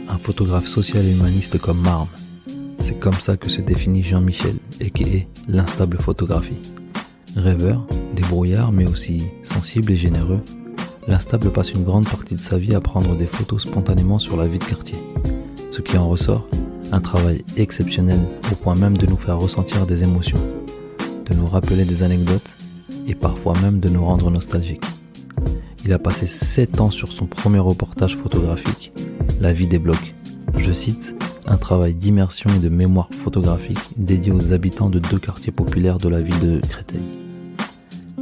un photographe social et humaniste comme Marm. C'est comme ça que se définit Jean-Michel, a.k.a. l'instable photographie. Rêveur, débrouillard mais aussi sensible et généreux, l'instable passe une grande partie de sa vie à prendre des photos spontanément sur la vie de quartier. Ce qui en ressort, un travail exceptionnel au point même de nous faire ressentir des émotions, de nous rappeler des anecdotes et parfois même de nous rendre nostalgiques. Il a passé 7 ans sur son premier reportage photographique, La vie des blocs. Je cite, un travail d'immersion et de mémoire photographique dédié aux habitants de 2 quartiers populaires de la ville de Créteil.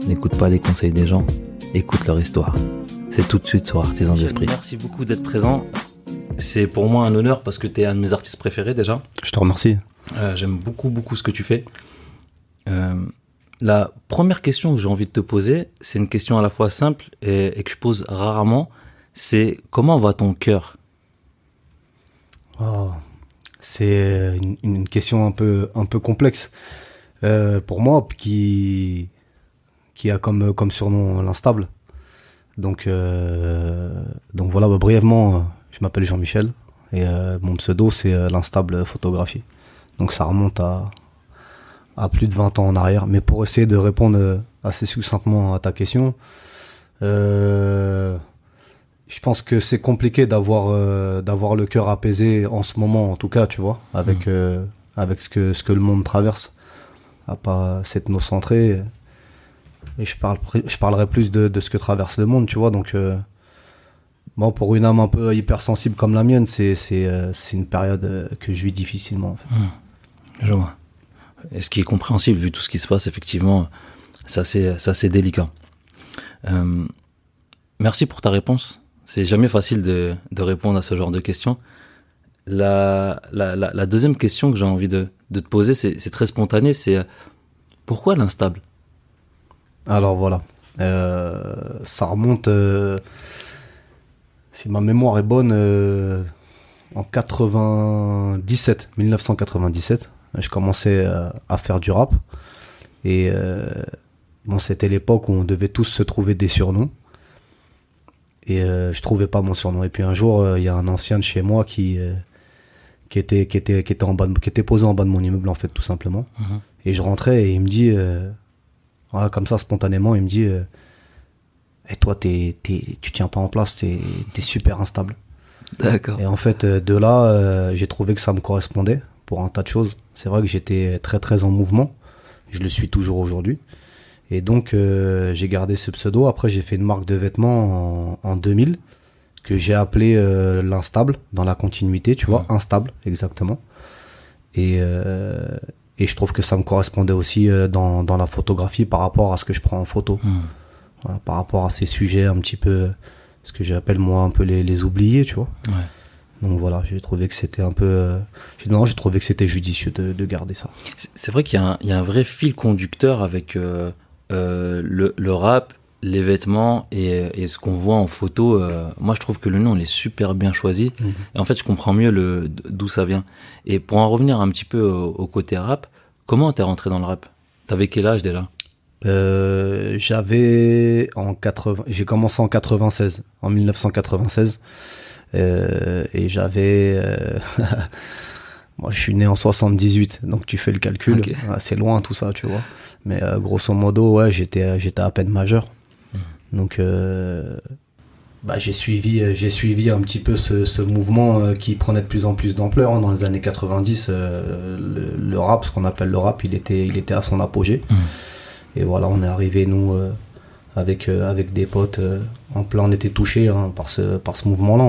N'écoute pas les conseils des gens, écoute leur histoire. C'est tout de suite sur Artisan d'Esprit. Merci beaucoup d'être présent. C'est pour moi un honneur parce que tu es un de mes artistes préférés déjà. Je te remercie. J'aime beaucoup ce que tu fais. La première question que j'ai envie de te poser, c'est une question à la fois simple et que je pose rarement. C'est comment va ton cœur ? Oh, c'est une question un peu complexe pour moi qui a comme surnom l'instable. Donc voilà, brièvement, je m'appelle Jean-Michel et mon pseudo c'est l'instable photographie. Donc ça remonte à plus de 20 ans en arrière. Mais pour essayer de répondre assez succinctement à ta question, je pense que c'est compliqué d'avoir le cœur apaisé en ce moment, en tout cas, tu vois, avec ce que le monde traverse, à pas s'être nocentré. Et je parlerai plus de ce que traverse le monde, tu vois. Donc, bon, pour une âme un peu hypersensible comme la mienne, c'est une période que je vis difficilement, en fait. Je vois. Et ce qui est compréhensible, vu tout ce qui se passe, effectivement, c'est assez délicat. Merci pour ta réponse. C'est jamais facile de répondre à ce genre de questions. La deuxième question que j'ai envie de te poser, c'est très spontané, c'est pourquoi l'instable ? Alors voilà, ça remonte, si ma mémoire est bonne, en 1997, je commençais à faire du rap. Et bon, c'était l'époque où on devait tous se trouver des surnoms. Et je trouvais pas mon surnom. Et puis un jour, il y a un ancien de chez moi qui était posé en bas de mon immeuble, en fait, tout simplement. Uh-huh. Et je rentrais et il me dit, voilà, comme ça, spontanément, il me dit, et toi, tu tiens pas en place, t'es super instable. D'accord. Et en fait, de là, j'ai trouvé que ça me correspondait pour un tas de choses. C'est vrai que j'étais très très en mouvement. Je le suis toujours aujourd'hui. Et donc, j'ai gardé ce pseudo. Après, j'ai fait une marque de vêtements en 2000 que j'ai appelé l'instable, dans la continuité, tu vois, instable, exactement. Et je trouve que ça me correspondait aussi dans la photographie par rapport à ce que je prends en photo. Voilà, par rapport à ces sujets un petit peu, ce que j'appelle moi un peu les oubliés, tu vois. Ouais. Donc voilà, j'ai trouvé que c'était un peu... j'ai trouvé que c'était judicieux de garder ça. C'est vrai qu'il y a un vrai fil conducteur avec le rap, les vêtements et ce qu'on voit en photo. Moi, je trouve que le nom, il est super bien choisi. Mm-hmm. Et en fait, je comprends mieux d'où ça vient. Et pour en revenir un petit peu au côté rap, comment t'es rentré dans le rap ? T'avais quel âge déjà ? J'ai commencé en 1996. Et j'avais moi je suis né en 78, donc tu fais le calcul. Okay. C'est loin tout ça, tu vois, mais grosso modo ouais, j'étais à peine majeur. Donc j'ai suivi un petit peu ce mouvement qui prenait de plus en plus d'ampleur, hein. Dans les années 90, le rap, ce qu'on appelle le rap, il était à son apogée. Et voilà, on est arrivé nous avec des potes en plein, on était touchés, hein, par ce mouvement-là.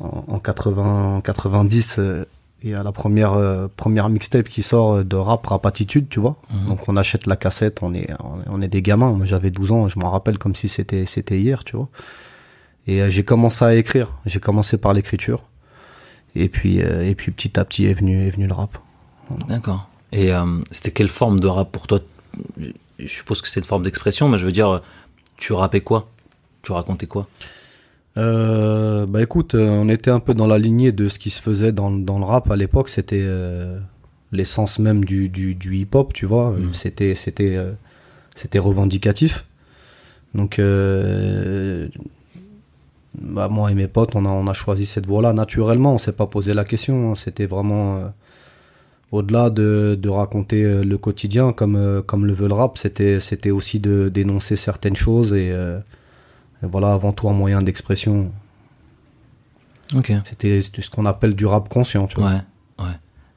En 90, il y a la première mixtape qui sort de rap Attitude, tu vois. Donc on achète la cassette, on est des gamins. Moi j'avais 12 ans, je m'en rappelle comme si c'était hier, tu vois. Et j'ai commencé à écrire, j'ai commencé par l'écriture. Et puis petit à petit est venu le rap. D'accord. Et c'était quelle forme de rap pour toi ? Je suppose que c'est une forme d'expression, mais je veux dire, tu rappais quoi ? Tu racontais quoi ? Écoute, on était un peu dans la lignée de ce qui se faisait dans le rap à l'époque. C'était l'essence même du hip-hop, tu vois. C'était bah, moi et mes potes, on a choisi cette voie-là naturellement. On s'est pas posé la question. Hein. C'était vraiment au-delà de raconter le quotidien comme le veut le rap. C'était aussi de dénoncer certaines choses et voilà, avant tout un moyen d'expression. Ok. C'était ce qu'on appelle du rap conscient, tu vois. Ouais, ouais.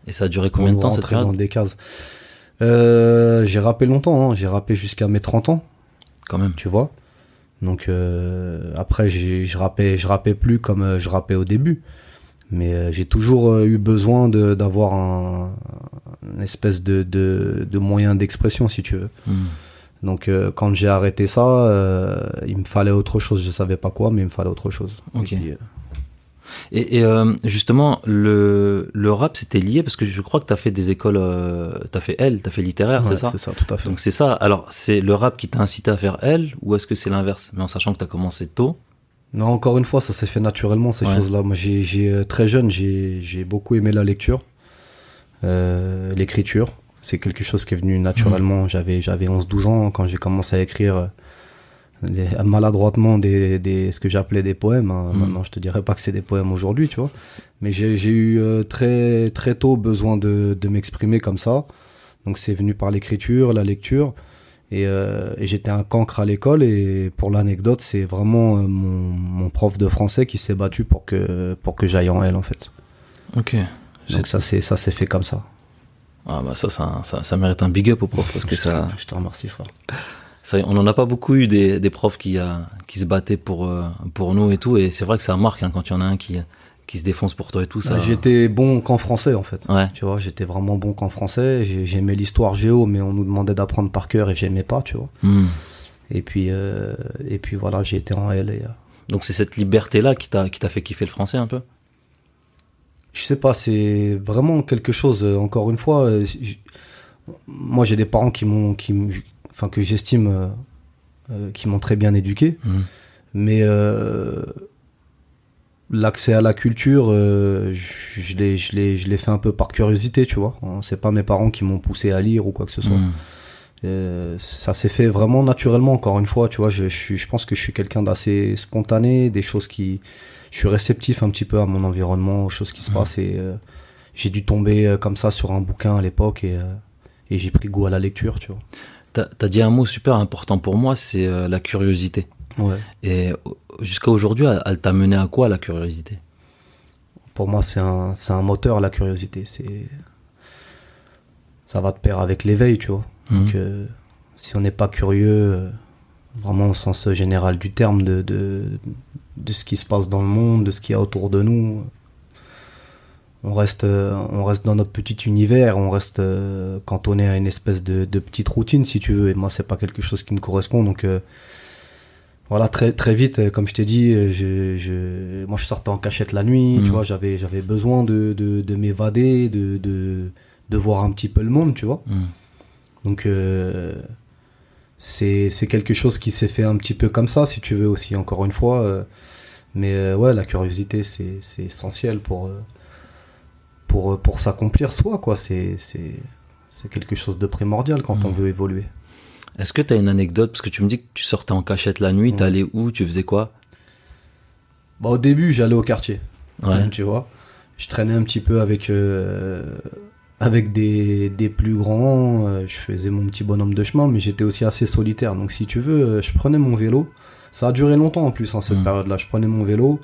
Et ça a duré combien de temps cette période? Dans des cases. J'ai rappé longtemps, hein. J'ai rappé jusqu'à mes 30 ans, Quand même. tu vois. Donc après, je rappais plus comme je rappais au début. Mais j'ai toujours eu besoin d'avoir une espèce de moyen d'expression, si tu veux. Donc quand j'ai arrêté ça, il me fallait autre chose. Je savais pas quoi, mais il me fallait autre chose. Ok. Et puis, Et justement, le rap, c'était lié parce que je crois que t'as fait des écoles, t'as fait littéraire, ouais, c'est ça? C'est ça, tout à fait. Donc c'est ça. Alors, c'est le rap qui t'a incité à faire L ou est-ce que c'est l'inverse? Mais en sachant que t'as commencé tôt. Non, encore une fois, ça s'est fait naturellement, ces Ouais. choses-là. Moi, très jeune, j'ai beaucoup aimé la lecture, l'écriture. C'est quelque chose qui est venu naturellement. J'avais 11-12 ans quand j'ai commencé à écrire maladroitement ce que j'appelais des poèmes. Hein. Maintenant, je te dirais pas que c'est des poèmes aujourd'hui, tu vois. Mais j'ai eu très, très tôt besoin de m'exprimer comme ça. Donc, c'est venu par l'écriture, la lecture. Et j'étais un cancre à l'école. Et pour l'anecdote, c'est vraiment mon prof de français qui s'est battu pour que j'aille en L, en fait. Ok. Donc, ça s'est fait comme ça. Ah bah ça mérite un big up au prof parce que ça, Je te remercie, frère. on en a pas beaucoup eu des profs qui se battaient pour nous et tout, et c'est vrai que ça marque hein, quand il y en a un qui se défonce pour toi et tout ça. J'étais bon qu'en français, en fait. Ouais. Tu vois, j'étais vraiment bon qu'en français. J'aimais l'histoire géo, mais on nous demandait d'apprendre par cœur et j'aimais pas, tu vois. Et puis voilà, j'ai été en L. Donc c'est cette liberté là qui t'a fait kiffer le français un peu. Je sais pas, c'est vraiment quelque chose. Encore une fois, moi j'ai des parents que j'estime qui m'ont très bien éduqué, mais l'accès à la culture, je l'ai fait un peu par curiosité, tu vois. C'est pas mes parents qui m'ont poussé à lire ou quoi que ce soit. Ça s'est fait vraiment naturellement, encore une fois, tu vois. Je pense que je suis quelqu'un d'assez spontané, des choses je suis réceptif un petit peu à mon environnement, aux choses qui se passent, et j'ai dû tomber comme ça sur un bouquin à l'époque, et j'ai pris goût à la lecture, tu vois. T'as dit un mot super important pour moi, c'est la curiosité. Ouais. Et jusqu'à aujourd'hui, elle t'a mené à quoi, la curiosité? Pour moi, c'est un moteur, la curiosité. Ça va de pair avec l'éveil, tu vois. Donc, si on n'est pas curieux, vraiment au sens général du terme, de ce qui se passe dans le monde, de ce qu'il y a autour de nous, on reste dans notre petit univers, on reste cantonné à une espèce de petite routine, si tu veux. Et moi, c'est pas quelque chose qui me correspond. Donc, voilà, très, très vite, comme je t'ai dit, moi, je sortais en cachette la nuit, tu vois. J'avais besoin de m'évader, de voir un petit peu le monde, tu vois. Donc, c'est quelque chose qui s'est fait un petit peu comme ça, si tu veux aussi, encore une fois. Mais ouais, la curiosité, c'est essentiel pour s'accomplir soi, quoi. C'est quelque chose de primordial quand on veut évoluer. Est-ce que tu as une anecdote? Parce que tu me dis que tu sortais en cachette la nuit, t'allais où? Tu faisais quoi? Bah, au début, j'allais au quartier. Ouais. Tu vois. Je traînais un petit peu avec des plus grands. Je faisais mon petit bonhomme de chemin, mais j'étais aussi assez solitaire. Donc, si tu veux, je prenais mon vélo. Ça a duré longtemps en plus, cette période-là. Je prenais mon vélo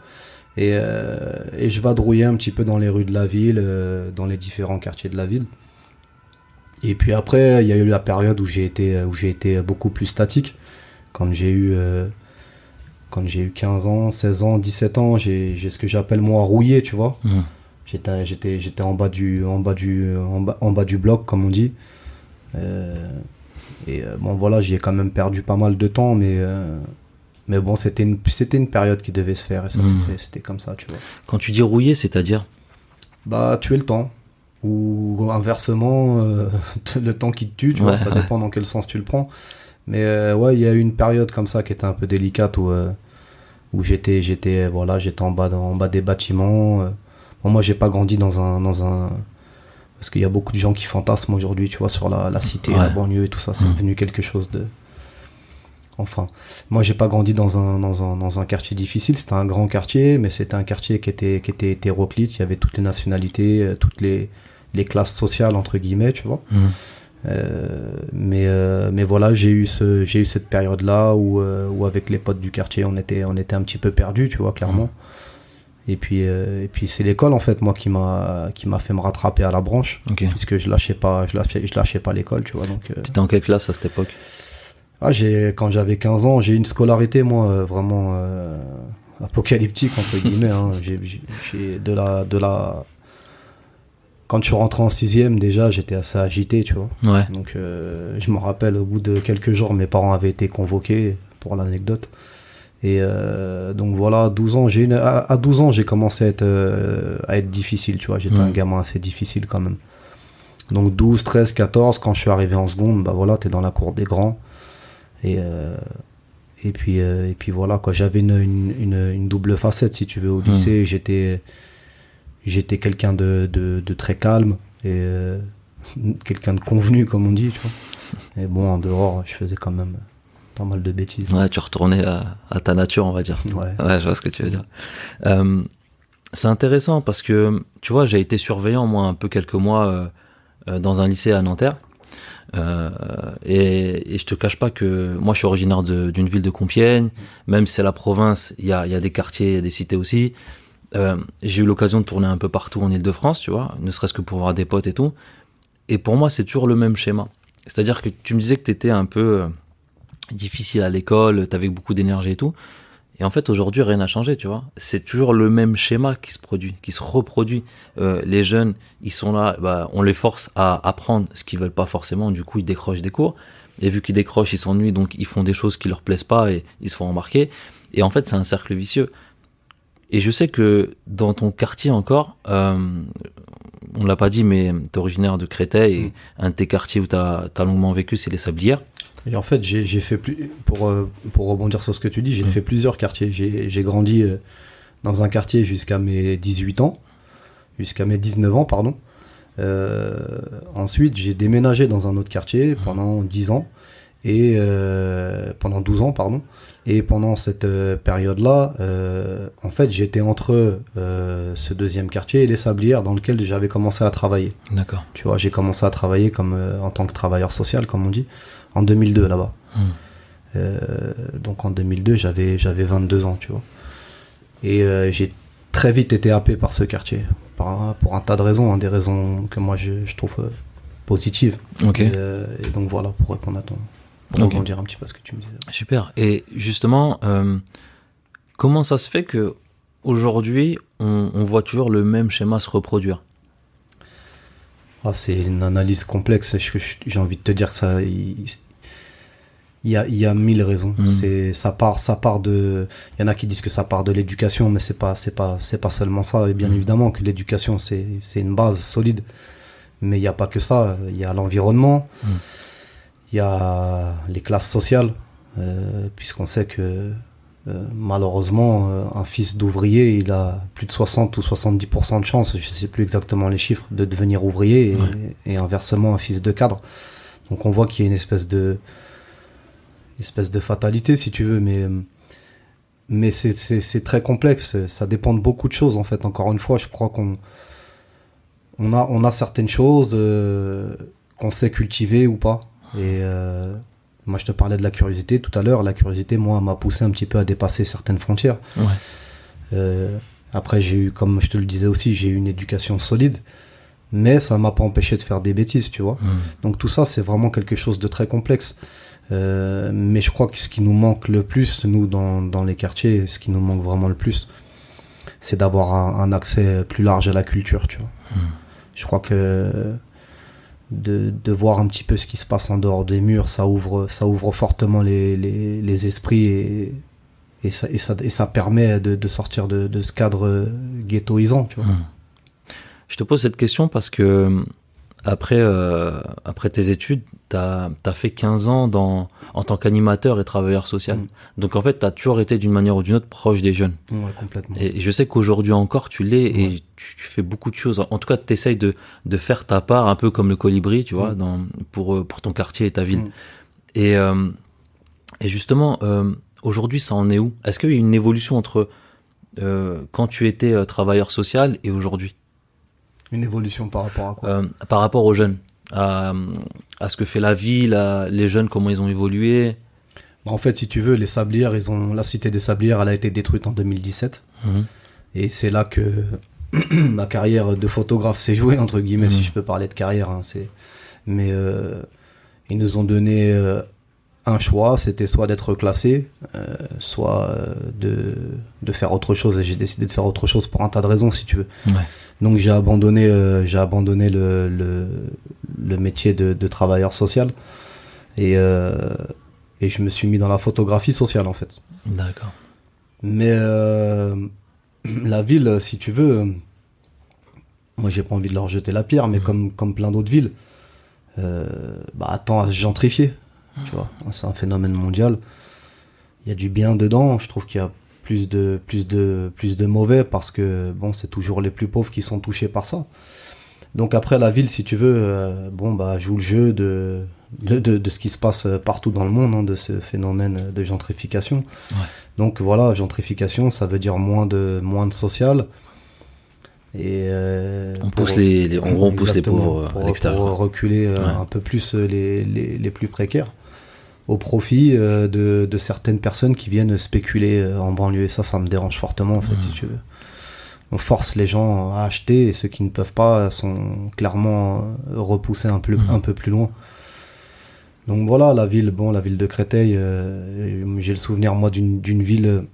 et je vadrouillais un petit peu dans les rues de la ville, dans les différents quartiers de la ville. Et puis après, il y a eu la période où j'ai été beaucoup plus statique. Quand j'ai eu 15 ans, 16 ans, 17 ans, j'ai ce que j'appelle moi rouillé, tu vois. J'étais en bas du bloc, comme on dit. Bon voilà, j'y ai quand même perdu pas mal de temps, mais bon, c'était une période qui devait se faire et ça s'est fait, c'était comme ça, tu vois. Quand tu dis rouillé, c'est-à-dire? Bah, tuer le temps. Ou inversement, le temps qui te tue, tu vois, ça dépend dans quel sens tu le prends. Mais ouais, il y a eu une période comme ça qui était un peu délicate où j'étais en bas des bâtiments. Bon, moi, j'ai pas grandi dans un parce qu'il y a beaucoup de gens qui fantasment aujourd'hui, tu vois, sur la cité, la banlieue et tout ça. C'est devenu quelque chose Enfin, moi j'ai pas grandi dans un quartier difficile, c'était un grand quartier, mais c'était un quartier qui était hétéroclite, il y avait toutes les nationalités, toutes les classes sociales entre guillemets, tu vois. Mais voilà, j'ai eu cette période là où avec les potes du quartier on était un petit peu perdus, tu vois, clairement. Et puis c'est l'école en fait moi qui m'a fait me rattraper à la branche, puisque je lâchais pas l'école, tu vois. Donc t'étais en quelle classe à cette époque? Quand j'avais 15 ans, j'ai eu une scolarité moi vraiment apocalyptique entre guillemets, hein. J'ai quand je suis rentré en 6e, déjà, j'étais assez agité, tu vois. Ouais. Donc, je me rappelle, au bout de quelques jours, mes parents avaient été convoqués, pour l'anecdote. Et donc voilà, à 12 ans, j'ai commencé à être difficile, tu vois. J'étais un gamin assez difficile quand même. Donc 12, 13, 14, quand je suis arrivé en seconde, bah voilà, t'es dans la cour des grands. Et puis voilà, quoi. J'avais une double facette, si tu veux, au lycée. J'étais quelqu'un de très calme et quelqu'un de convenu, comme on dit, tu vois. Et bon, en dehors, je faisais quand même pas mal de bêtises. Ouais, tu retournais à ta nature, on va dire. Ouais, je vois ce que tu veux dire. C'est intéressant parce que, tu vois, j'ai été surveillant, moi, un peu quelques mois dans un lycée à Nanterre. Et je te cache pas que moi, je suis originaire d'une ville de Compiègne. Même si c'est la province, il y a des quartiers, il y a des cités aussi. J'ai eu l'occasion de tourner un peu partout en Île-de-France, tu vois, ne serait-ce que pour voir des potes et tout. Et pour moi, c'est toujours le même schéma. C'est-à-dire que tu me disais que tu étais un peu difficile à l'école, tu avais beaucoup d'énergie et tout. Et en fait, aujourd'hui, rien n'a changé, tu vois. C'est toujours le même schéma qui se reproduit. Les jeunes, ils sont là, on les force à apprendre ce qu'ils veulent pas forcément. Du coup, ils décrochent des cours. Et vu qu'ils décrochent, ils s'ennuient, donc ils font des choses qui leur plaisent pas et ils se font remarquer. Et en fait, c'est un cercle vicieux. Et je sais que dans ton quartier encore, on l'a pas dit, mais t'es originaire de Créteil et un de tes quartiers où t'as longuement vécu, c'est les Sablières. Et en fait, j'ai fait pour rebondir sur ce que tu dis, j'ai fait plusieurs quartiers. J'ai grandi dans un quartier jusqu'à mes 18 ans, jusqu'à mes 19 ans, pardon. Ensuite, j'ai déménagé dans un autre quartier pendant 10 ans et pendant 12 ans, pardon. Et pendant cette période-là, en fait, j'étais entre ce deuxième quartier et les Sablières dans lequel j'avais commencé à travailler. D'accord. Tu vois, j'ai commencé à travailler en tant que travailleur social, comme on dit, en 2002 là-bas. Donc en 2002, j'avais 22 ans, tu vois. Et j'ai très vite été happé par ce quartier, pour un tas de raisons, hein, des raisons que moi je trouve positives. Okay. Et donc voilà, pour répondre à ton... Pour rebondir un petit peu à ce que tu me disais. Super. Et justement, comment ça se fait que aujourd'hui on voit toujours le même schéma se reproduire? C'est une analyse complexe. J'ai envie de te dire que ça, il y a 1000 raisons. Ça part de. Il y en a qui disent que ça part de l'éducation, mais c'est pas seulement ça. Et bien évidemment que l'éducation c'est une base solide, mais il y a pas que ça. Il y a l'environnement. Il y a les classes sociales, puisqu'on sait que malheureusement, un fils d'ouvrier, il a plus de 60 ou 70% de chance, je ne sais plus exactement les chiffres, de devenir ouvrier, et inversement, un fils de cadre. Donc on voit qu'il y a une espèce de fatalité, si tu veux, mais c'est très complexe, ça dépend de beaucoup de choses, en fait. Encore une fois, je crois qu'on a certaines choses qu'on sait cultiver ou pas. Et moi, je te parlais de la curiosité tout à l'heure. La curiosité, moi, m'a poussé un petit peu à dépasser certaines frontières. Après, comme je te le disais aussi, j'ai eu une éducation solide, mais ça m'a pas empêché de faire des bêtises, tu vois. Donc tout ça, c'est vraiment quelque chose de très complexe. Mais je crois que ce qui nous manque le plus, nous, dans les quartiers, ce qui nous manque vraiment le plus, c'est d'avoir un accès plus large à la culture, tu vois. Je crois que de voir un petit peu ce qui se passe en dehors des murs, ça ouvre fortement les esprits et ça permet de sortir de ce cadre ghettoisant, tu vois. Je te pose cette question parce que après tes études, t'as fait 15 ans en tant qu'animateur et travailleur social. Donc en fait, t'as toujours été d'une manière ou d'une autre proche des jeunes. Ouais, complètement. Et je sais qu'aujourd'hui encore, tu l'es et tu fais beaucoup de choses. En tout cas, t'essayes de faire ta part, un peu comme le colibri, tu vois, pour ton quartier et ta ville. Et Et justement, aujourd'hui, ça en est où? Est-ce qu'il y a eu une évolution entre quand tu étais travailleur social et aujourd'hui? Une évolution par rapport à quoi? Par rapport aux jeunes, à ce que fait la ville, les jeunes, comment ils ont évolué. En fait, si tu veux, les Sablières, la cité des Sablières, elle a été détruite en 2017. Et c'est là que ma carrière de photographe s'est jouée, entre guillemets, si je peux parler de carrière. Hein, mais ils nous ont donné un choix, c'était soit d'être classé, soit de faire autre chose. Et j'ai décidé de faire autre chose pour un tas de raisons, si tu veux. Ouais. Donc j'ai abandonné le métier de travailleur social. Et je me suis mis dans la photographie sociale, en fait. D'accord. Mais la ville, si tu veux, moi j'ai pas envie de leur jeter la pierre, mais comme plein d'autres villes, tend à se gentrifier. Tu vois, c'est un phénomène mondial. Il y a du bien dedans. Je trouve qu'il y a plus de mauvais parce que bon, c'est toujours les plus pauvres qui sont touchés par ça. Donc après la ville, si tu veux, joue le jeu de ce qui se passe partout dans le monde, hein, de ce phénomène de gentrification. Ouais. Donc voilà, gentrification, ça veut dire moins de social. Et on pousse les pauvres à l'extérieur. Pour reculer un peu plus les plus précaires, au profit de certaines personnes qui viennent spéculer en banlieue. Et ça me dérange fortement, en fait, si tu veux. On force les gens à acheter et ceux qui ne peuvent pas sont clairement repoussés un peu plus loin. Donc voilà, la ville de Créteil, j'ai le souvenir, moi, d'une ville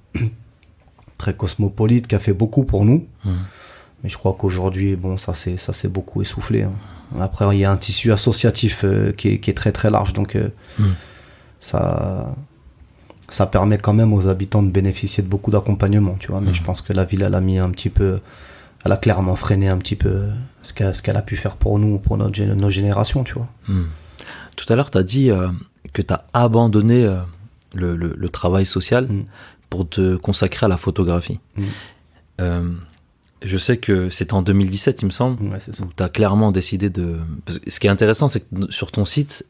très cosmopolite qui a fait beaucoup pour nous. Mais je crois qu'aujourd'hui, ça s'est beaucoup essoufflé. Hein. Après, il y a un tissu associatif qui est très très large, donc ça permet quand même aux habitants de bénéficier de beaucoup d'accompagnement, tu vois. Mais je pense que la ville, elle a clairement freiné un petit peu ce qu'elle a pu faire pour nous, pour nos générations, tu vois. Tout à l'heure, tu as dit que tu as abandonné le travail social pour te consacrer à la photographie. Je sais que c'était en 2017, il me semble, ouais, c'est ça. Où tu as clairement décidé de... Parce que ce qui est intéressant, c'est que sur ton site,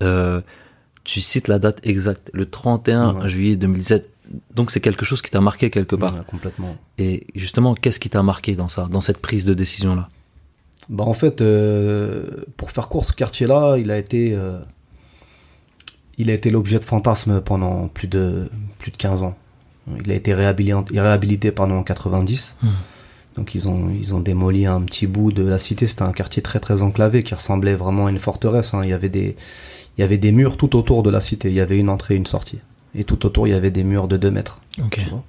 tu cites la date exacte, le 31 juillet 2017. Donc c'est quelque chose qui t'a marqué quelque part. Ouais, complètement. Et justement, qu'est-ce qui t'a marqué dans cette prise de décision-là? En fait, pour faire court, ce quartier-là, il a été l'objet de fantasmes pendant plus de 15 ans. Il a été réhabilité en 90. Donc ils ont démoli un petit bout de la cité. C'était un quartier très très enclavé qui ressemblait vraiment à une forteresse. Hein. Il y avait des murs tout autour de la cité. Il y avait une entrée et une sortie. Et tout autour, il y avait des murs de 2 mètres. Okay. Tu vois.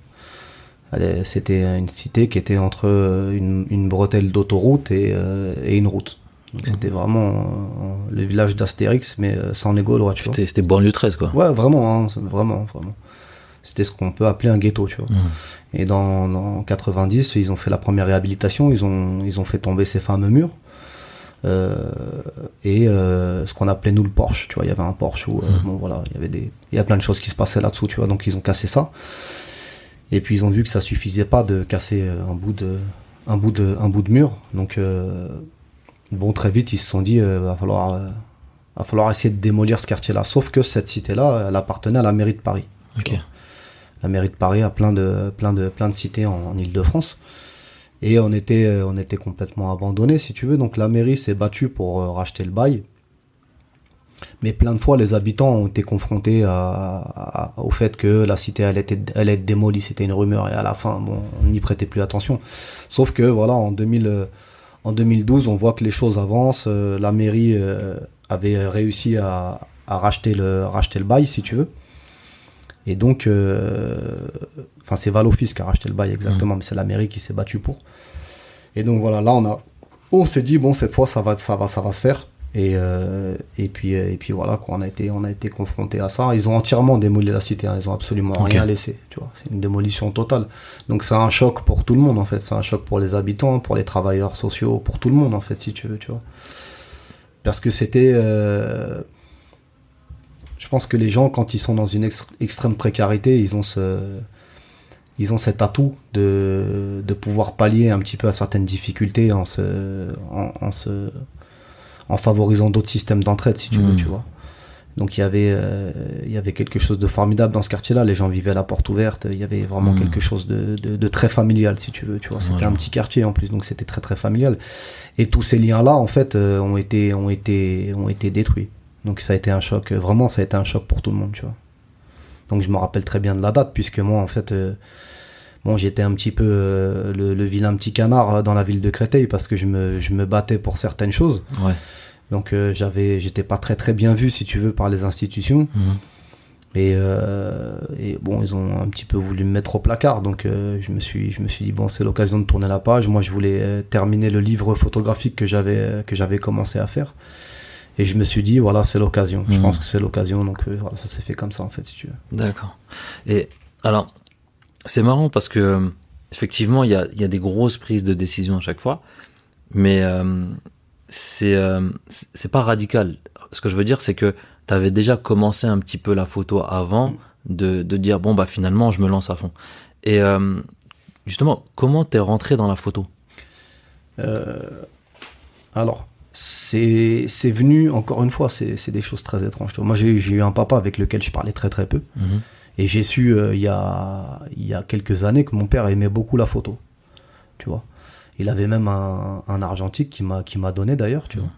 C'était une cité qui était entre une bretelle d'autoroute et une route. Donc c'était vraiment le village d'Astérix, mais sans les Gaulois. C'était banlieue 13, quoi. Ouais, vraiment, hein, vraiment. C'était ce qu'on peut appeler un ghetto, tu vois. Et dans 90, ils ont fait la première réhabilitation, ils ont fait tomber ces fameux murs. Ce qu'on appelait nous le porche, tu vois, il y avait un porche où il y a plein de choses qui se passaient là-dessous, tu vois, donc ils ont cassé ça. Et puis ils ont vu que ça suffisait pas de casser un bout de mur. Donc très vite ils se sont dit va falloir essayer de démolir ce quartier-là. Sauf que cette cité-là, elle appartenait à la mairie de Paris. Okay. La mairie de Paris a plein de cités en Île-de-France. Et on était complètement abandonnés, si tu veux. Donc la mairie s'est battue pour racheter le bail. Mais plein de fois, les habitants ont été confrontés au fait que la cité allait être démolie. C'était une rumeur. Et à la fin, on n'y prêtait plus attention. Sauf que, voilà, en 2012, on voit que les choses avancent. La mairie avait réussi à racheter le bail, si tu veux. Et donc, c'est Valoffice qui a racheté le bail exactement, mais c'est la mairie qui s'est battue pour. Et donc voilà, là on s'est dit cette fois ça va se faire. Et puis voilà, quoi, on a été confrontés à ça. Ils ont entièrement démoli la cité, hein, ils ont absolument rien laissé, tu vois. C'est une démolition totale. Donc c'est un choc pour tout le monde en fait, c'est un choc pour les habitants, pour les travailleurs sociaux, pour tout le monde en fait, si tu veux, tu vois. Parce que c'était je pense que les gens, quand ils sont dans une extrême précarité, ils ont cet atout de pouvoir pallier un petit peu à certaines difficultés en favorisant d'autres systèmes d'entraide, si tu veux, tu vois. Donc il y avait quelque chose de formidable dans ce quartier-là. Les gens vivaient à la porte ouverte. Il y avait vraiment quelque chose de très familial, si tu veux. Tu vois, c'était un petit quartier en plus, donc c'était très très familial. Et tous ces liens-là, en fait, ont été détruits. Donc ça a été un choc. Vraiment, ça a été un choc pour tout le monde, tu vois. Donc je me rappelle très bien de la date, puisque moi, en fait, bon, j'étais un petit peu le vilain petit canard dans la ville de Créteil, parce que je me battais pour certaines choses. Ouais. Donc j'étais pas très très bien vu, si tu veux, par les institutions. Et bon, ils ont un petit peu voulu me mettre au placard. Donc je me suis dit, bon, c'est l'occasion de tourner la page. Moi, je voulais terminer le livre photographique que j'avais commencé à faire. Et je me suis dit, voilà, c'est l'occasion. Je pense que c'est l'occasion. Donc voilà, ça s'est fait comme ça, en fait, si tu veux. D'accord. Et alors, c'est marrant parce que effectivement, il y a des grosses prises de décision à chaque fois. Mais c'est pas radical. Ce que je veux dire, c'est que tu avais déjà commencé un petit peu la photo avant de dire bon bah finalement je me lance à fond. Et justement, comment t'es rentré dans la photo? Alors c'est venu, encore une fois, c'est des choses très étranges. Moi j'ai eu un papa avec lequel je parlais très très peu. Et j'ai su il y a quelques années que mon père aimait beaucoup la photo, tu vois. Il avait même un argentique qui m'a donné d'ailleurs, tu vois.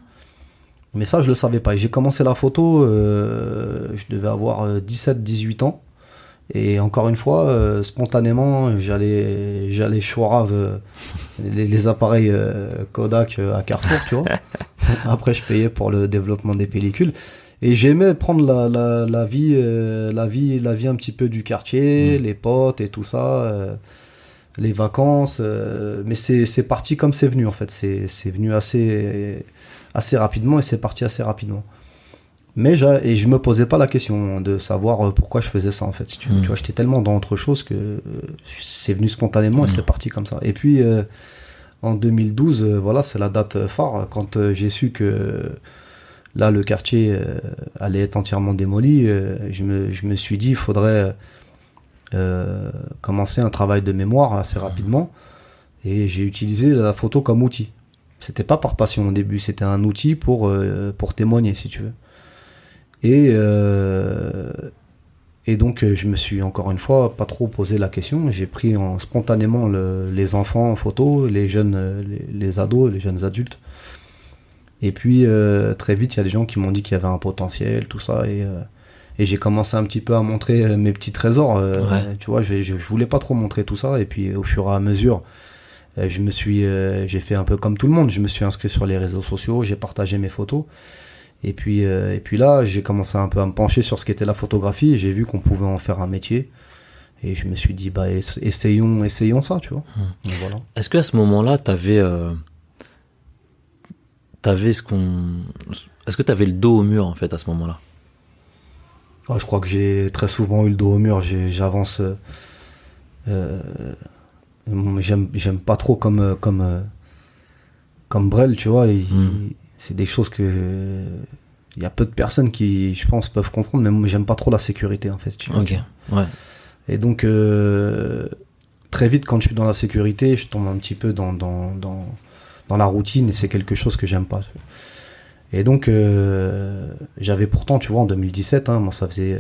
Mais ça, je le savais pas. Et j'ai commencé la photo, je devais avoir 17-18 ans. Et encore une fois, spontanément, j'allais chourave les appareils Kodak à Carrefour, tu vois. Après, je payais pour le développement des pellicules. Et j'aimais prendre la vie un petit peu du quartier, les potes et tout ça. Les vacances, mais c'est parti comme c'est venu en fait, c'est venu assez rapidement et c'est parti assez rapidement. Mais je me posais pas la question de savoir pourquoi je faisais ça en fait. Si tu vois, j'étais tellement dans autre chose que c'est venu spontanément et c'est parti comme ça. Et puis en 2012, voilà, c'est la date phare quand j'ai su que là le quartier allait être entièrement démoli. Je me suis dit il faudrait commencer un travail de mémoire assez rapidement et j'ai utilisé la photo comme outil. C'était pas par passion au début, c'était un outil pour témoigner si tu veux. Et donc je me suis encore une fois pas trop posé la question, j'ai pris spontanément les enfants en photo, les jeunes, les ados, les jeunes adultes. Et puis très vite il y a des gens qui m'ont dit qu'il y avait un potentiel, tout ça, et j'ai commencé un petit peu à montrer mes petits trésors. Tu vois, je voulais pas trop montrer tout ça. Et puis, au fur et à mesure, j'ai fait un peu comme tout le monde. Je me suis inscrit sur les réseaux sociaux, j'ai partagé mes photos. Et puis là, j'ai commencé un peu à me pencher sur ce qu'était la photographie. Et j'ai vu qu'on pouvait en faire un métier. Et je me suis dit, bah, essayons ça, tu vois. Donc, voilà. Est-ce qu'à ce moment-là, est-ce que t'avais le dos au mur, en fait, à ce moment-là? Je crois que j'ai très souvent eu le dos au mur. J'avance. J'aime pas trop comme Brel, tu vois. C'est des choses que il y a peu de personnes qui, je pense, peuvent comprendre. Mais moi, j'aime pas trop la sécurité, en fait. Tu vois. Ok. Ouais. Et donc très vite, quand je suis dans la sécurité, je tombe un petit peu dans la routine et c'est quelque chose que j'aime pas. Et donc, j'avais pourtant, tu vois, en 2017, moi, ça faisait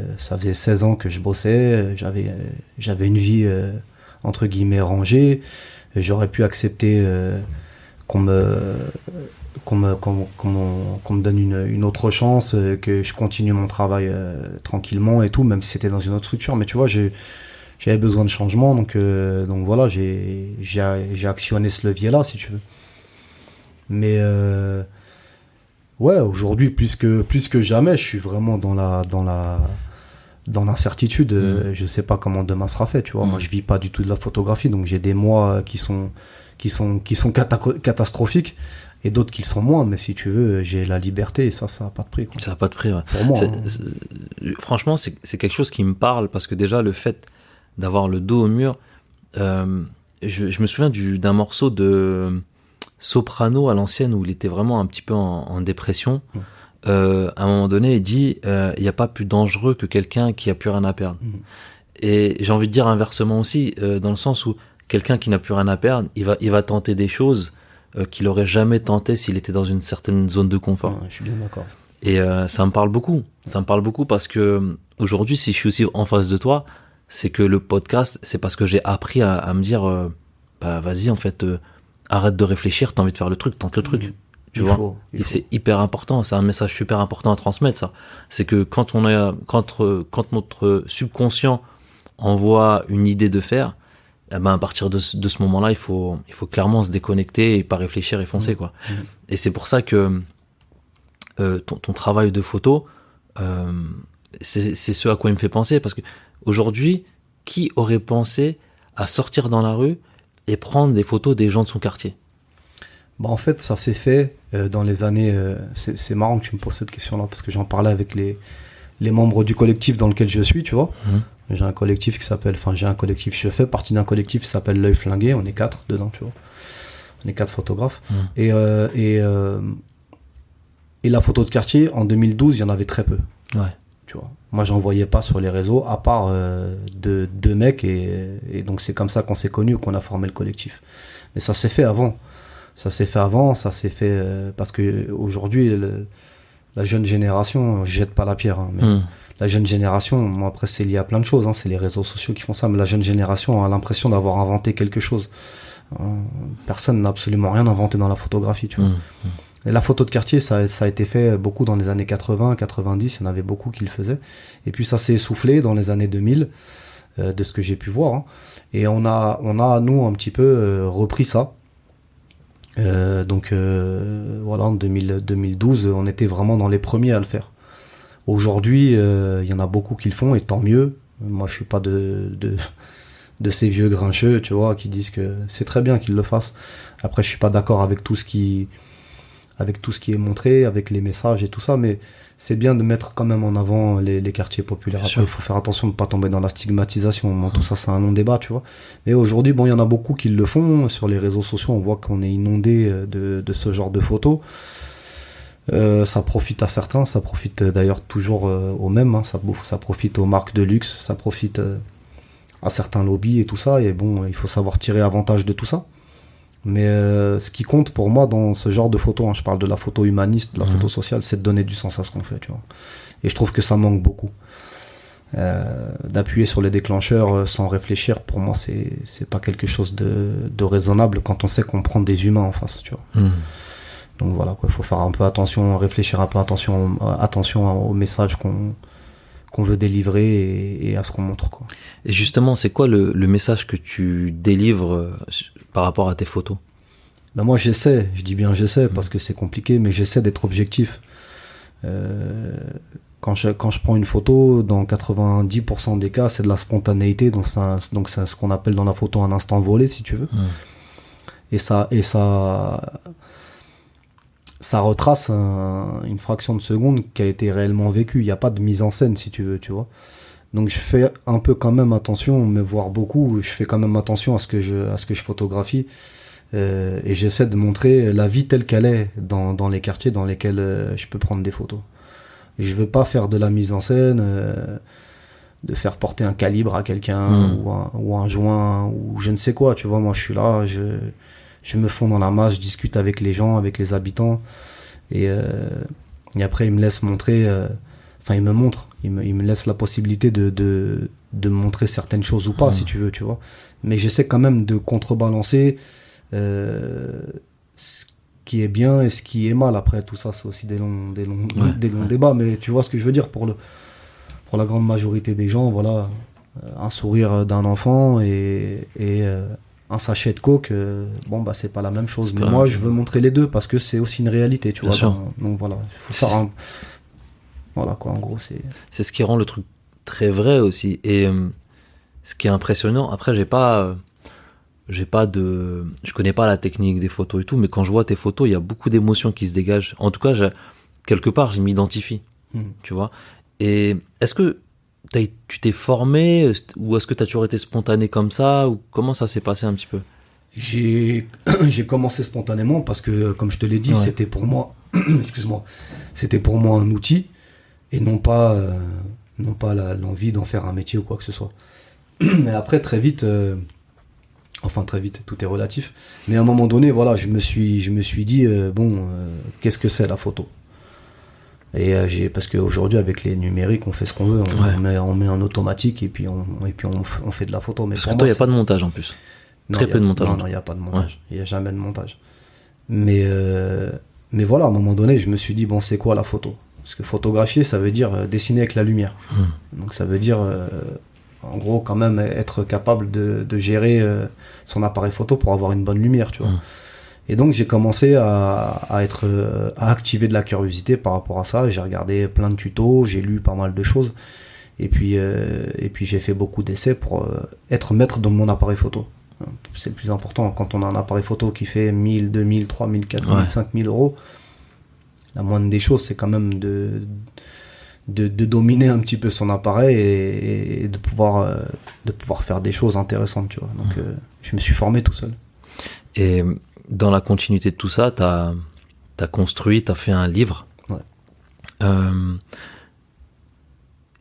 16 ans que je bossais, j'avais une vie, entre guillemets, rangée. J'aurais pu accepter qu'on me donne une autre chance, que je continue mon travail tranquillement et tout, même si c'était dans une autre structure. Mais tu vois, j'avais besoin de changement, donc voilà, j'ai actionné ce levier-là, si tu veux. Mais ouais, aujourd'hui, plus que jamais, je suis vraiment dans l'incertitude. Je sais pas comment demain sera fait, tu vois. Moi, je vis pas du tout de la photographie, donc j'ai des mois qui sont catastrophiques et d'autres qui le sont moins. Mais si tu veux, j'ai la liberté et ça a pas de prix, quoi. Ça a pas de prix, ouais. Pour moi. Franchement, c'est quelque chose qui me parle parce que déjà, le fait d'avoir le dos au mur, je me souviens d'un morceau de Soprano à l'ancienne où il était vraiment un petit peu en dépression. À un moment donné, il dit il n'y a pas plus dangereux que quelqu'un qui a plus rien à perdre. Et j'ai envie de dire inversement aussi, dans le sens où quelqu'un qui n'a plus rien à perdre, il va tenter des choses qu'il aurait jamais tenté s'il était dans une certaine zone de confort. Je suis bien d'accord. Et ça me parle beaucoup. Ça me parle beaucoup parce que aujourd'hui, si je suis aussi en face de toi, c'est que le podcast, c'est parce que j'ai appris à me dire, bah vas-y, en fait, arrête de réfléchir, t'as envie de faire le truc, tente le truc. Tu vois. Et c'est hyper important. C'est un message super important à transmettre, ça. C'est que quand notre subconscient envoie une idée de faire, eh ben à partir de ce moment-là, il faut clairement se déconnecter et pas réfléchir et foncer, quoi. Et c'est pour ça que ton travail de photo, c'est ce à quoi il me fait penser, parce que aujourd'hui, qui aurait pensé à sortir dans la rue et prendre des photos des gens de son quartier? Bah en fait, ça s'est fait dans les années. C'est marrant que tu me poses cette question-là, parce que j'en parlais avec les membres du collectif dans lequel je suis, tu vois. J'ai un collectif je fais partie d'un collectif qui s'appelle L'Œil Flingué. On est 4 dedans, tu vois. On est 4 photographes. Et la photo de quartier, en 2012, il y en avait très peu. Ouais. Tu vois. Moi, j'en voyais pas sur les réseaux, à part deux mecs, et donc c'est comme ça qu'on s'est connus, qu'on a formé le collectif. Mais ça s'est fait avant. Ça s'est fait parce que aujourd'hui, la jeune génération, je jette pas la pierre, hein, mais la jeune génération, moi après c'est lié à plein de choses, hein, c'est les réseaux sociaux qui font ça, mais la jeune génération a l'impression d'avoir inventé quelque chose. Personne n'a absolument rien inventé dans la photographie, tu vois. Et la photo de quartier, ça a été fait beaucoup dans les années 80, 90, il y en avait beaucoup qui le faisaient. Et puis ça s'est essoufflé dans les années 2000, de ce que j'ai pu voir. Hein. Et on a, nous, un petit peu repris ça. Voilà, en 2012, on était vraiment dans les premiers à le faire. Aujourd'hui, il y en a beaucoup qui le font, et tant mieux. Moi, je suis pas de ces vieux grincheux, tu vois, qui disent que c'est très bien qu'ils le fassent. Après, je suis pas d'accord avec tout ce qui est montré, avec les messages et tout ça, mais c'est bien de mettre quand même en avant les quartiers populaires. Après, il faut faire attention de ne pas tomber dans la stigmatisation. Bon, tout ça, c'est un long débat, tu vois. Mais aujourd'hui, bon, il y en a beaucoup qui le font. Sur les réseaux sociaux, on voit qu'on est inondé de ce genre de photos. Ça profite à certains, ça profite d'ailleurs toujours aux mêmes. Hein. Ça profite aux marques de luxe, ça profite à certains lobbies et tout ça. Et bon, il faut savoir tirer avantage de tout ça. Mais ce qui compte pour moi dans ce genre de photo, hein, je parle de la photo humaniste, de la photo sociale, c'est de donner du sens à ce qu'on fait, tu vois. Et je trouve que ça manque beaucoup. D'appuyer sur les déclencheurs sans réfléchir, pour moi, c'est pas quelque chose de raisonnable quand on sait qu'on prend des humains en face, tu vois. Donc voilà, quoi, il faut faire un peu attention, réfléchir un peu attention au message qu'on veut délivrer et à ce qu'on montre, quoi. Et justement, c'est quoi le message que tu délivres par rapport à tes photos? Ben moi j'essaie parce que c'est compliqué, mais j'essaie d'être objectif. Quand je prends une photo, dans 90% des cas, c'est de la spontanéité, donc c'est ce qu'on appelle dans la photo un instant volé, si tu veux. Et ça retrace une fraction de seconde qui a été réellement vécue. Il n'y a pas de mise en scène, si tu veux, tu vois. Donc je fais un peu quand même attention, mais voire beaucoup, je fais quand même attention à ce que je photographie. Et j'essaie de montrer la vie telle qu'elle est dans les quartiers dans lesquels je peux prendre des photos. Et je veux pas faire de la mise en scène, de faire porter un calibre à quelqu'un ou un joint ou je ne sais quoi, tu vois. Moi je suis là, je me fonds dans la masse, je discute avec les gens, avec les habitants, et après ils me laissent montrer, ils me montrent, ils me laissent la possibilité de montrer certaines choses ou pas, si tu veux, tu vois. Mais j'essaie quand même de contrebalancer ce qui est bien et ce qui est mal. Après tout ça, c'est aussi des longs débats, mais tu vois ce que je veux dire, pour la grande majorité des gens, voilà, un sourire d'un enfant et un sachet de coke, c'est pas la même chose. Mais moi, je veux montrer les deux parce que c'est aussi une réalité, tu vois. Donc voilà, il faut faire voilà quoi, en gros, c'est ce qui rend le truc très vrai aussi. Et ce qui est impressionnant, après, je connais pas la technique des photos et tout, mais quand je vois tes photos, il y a beaucoup d'émotions qui se dégagent. En tout cas, quelque part, je m'identifie, tu vois. Et est-ce que tu t'es formé, ou est-ce que tu as toujours été spontané comme ça, ou comment ça s'est passé un petit peu? J'ai commencé spontanément parce que, comme je te l'ai dit, c'était pour moi, c'était pour moi un outil et non pas l'envie d'en faire un métier ou quoi que ce soit. Mais après, très vite, tout est relatif. Mais à un moment donné, voilà, je me suis dit, qu'est-ce que c'est la photo? Et parce qu'aujourd'hui, avec les numériques, on fait ce qu'on veut. On met en automatique et puis on fait de la photo. Mais parce que toi, il n'y a pas de montage en plus. Très peu de montage. Non, il n'y a pas de montage. Il n'y a jamais de montage. Mais voilà, à un moment donné, je me suis dit, bon, c'est quoi la photo? Parce que photographier, ça veut dire dessiner avec la lumière. Donc ça veut dire, en gros, quand même être capable de gérer son appareil photo pour avoir une bonne lumière, tu vois. Et donc j'ai commencé à activer de la curiosité par rapport à ça. J'ai regardé plein de tutos, j'ai lu pas mal de choses. Et puis j'ai fait beaucoup d'essais pour être maître de mon appareil photo. C'est le plus important. Quand on a un appareil photo qui fait 1000, 2000, 3000, 4000, 5000 euros, la moindre des choses, c'est quand même de dominer un petit peu son appareil et de pouvoir faire des choses intéressantes, tu vois. Donc je me suis formé tout seul. Et dans la continuité de tout ça, t'as construit, t'as fait un livre. Ouais.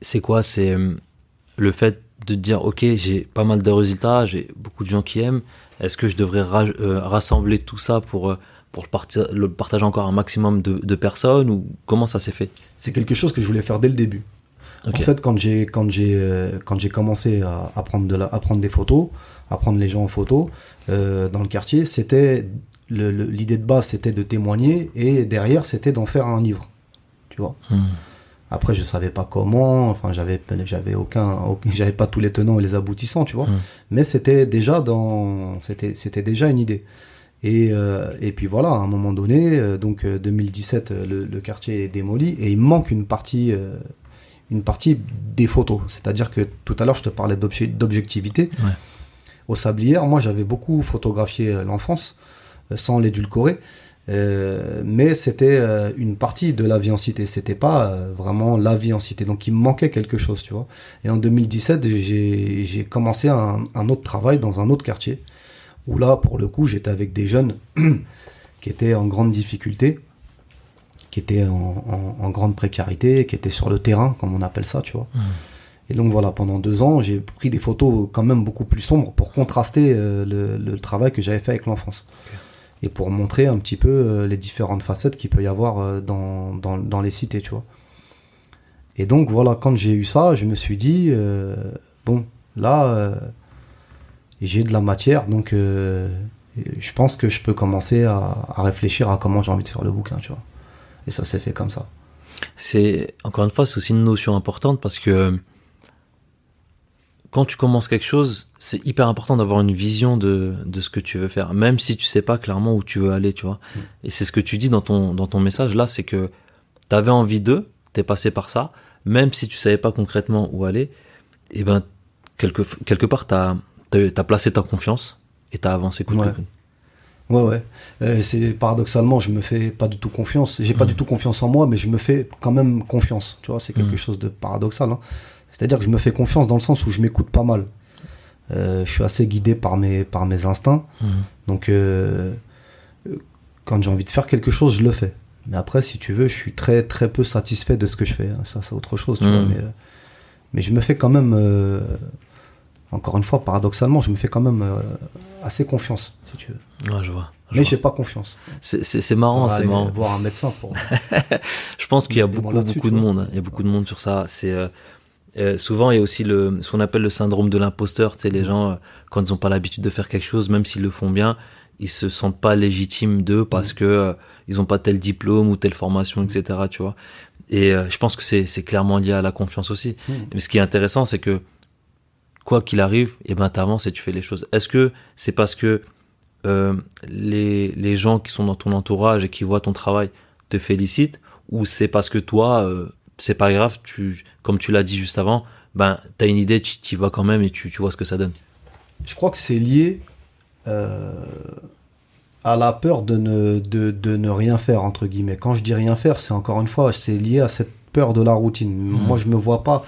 C'est quoi? C'est le fait de dire, ok, j'ai pas mal de résultats, j'ai beaucoup de gens qui aiment. Est-ce que je devrais rassembler tout ça pour le partager encore un maximum de personnes, ou comment ça s'est fait? C'est quelque chose que je voulais faire dès le début. Okay. En fait, quand j'ai commencé à prendre des photos, à prendre les gens en photo dans le quartier, c'était l'idée de base, c'était de témoigner, et derrière, c'était d'en faire un livre. Tu vois. Après, je savais pas comment. Enfin, j'avais pas tous les tenants et les aboutissants, tu vois. Mais c'était déjà une idée. Et puis voilà, à un moment donné, donc 2017, le quartier est démoli et il manque une partie des photos. C'est-à-dire que tout à l'heure, je te parlais d'objectivité. Ouais. Aux Sablières, moi, j'avais beaucoup photographié l'enfance, sans l'édulcorer. Mais c'était une partie de la vie en cité, c'était pas vraiment la vie en cité, donc il me manquait quelque chose, tu vois. Et en 2017, j'ai commencé un autre travail dans un autre quartier, où là, pour le coup, j'étais avec des jeunes qui étaient en grande difficulté, qui étaient en grande précarité, qui étaient sur le terrain, comme on appelle ça, tu vois. Et donc voilà, pendant 2 ans, j'ai pris des photos quand même beaucoup plus sombres pour contraster le travail que j'avais fait avec l'enfance. Okay. Et pour montrer un petit peu les différentes facettes qu'il peut y avoir dans les cités, tu vois. Et donc voilà, quand j'ai eu ça, je me suis dit, bon, là, j'ai de la matière, donc je pense que je peux commencer à réfléchir à comment j'ai envie de faire le bouquin, tu vois. Et ça s'est fait comme ça. Encore une fois, c'est aussi une notion importante, parce que quand tu commences quelque chose, c'est hyper important d'avoir une vision de ce que tu veux faire, même si tu sais pas clairement où tu veux aller, tu vois. Et c'est ce que tu dis dans ton message là, c'est que t'avais envie t'es passé par ça, même si tu savais pas concrètement où aller, et ben quelque part t'as placé ta confiance et t'as avancé coup de coup. Ouais. C'est paradoxalement, je me fais pas du tout confiance. J'ai pas du tout confiance en moi, mais je me fais quand même confiance. Tu vois, c'est quelque chose de paradoxal, hein. C'est-à-dire que je me fais confiance dans le sens où je m'écoute pas mal. Je suis assez guidé par mes instincts. Donc, quand j'ai envie de faire quelque chose, je le fais. Mais après, si tu veux, je suis très, très peu satisfait de ce que je fais. Ça, c'est autre chose, tu vois. Mais je me fais quand même, encore une fois, paradoxalement, je me fais quand même assez confiance, si tu veux. Ouais, je vois. Mais j'ai pas confiance. C'est marrant, c'est marrant. Voir un médecin pour... Je pense qu'il y a beaucoup de monde. Il y a beaucoup de monde sur ça. Souvent, il y a aussi ce qu'on appelle le syndrome de l'imposteur. Tu sais, les gens, quand ils n'ont pas l'habitude de faire quelque chose, même s'ils le font bien, ils se sentent pas légitimes d'eux parce que ils ont pas tel diplôme ou telle formation, etc. Tu vois. Et je pense que c'est clairement lié à la confiance aussi. Mais ce qui est intéressant, c'est que quoi qu'il arrive, t'avances et tu fais les choses. Est-ce que c'est parce que les gens qui sont dans ton entourage et qui voient ton travail te félicitent, ou c'est parce que toi c'est pas grave, comme tu l'as dit juste avant, t'as une idée, tu y vas quand même et tu vois ce que ça donne? Je crois que c'est lié à la peur de ne rien faire, entre guillemets. Quand je dis rien faire, c'est encore une fois, c'est lié à cette peur de la routine. Moi, je me vois pas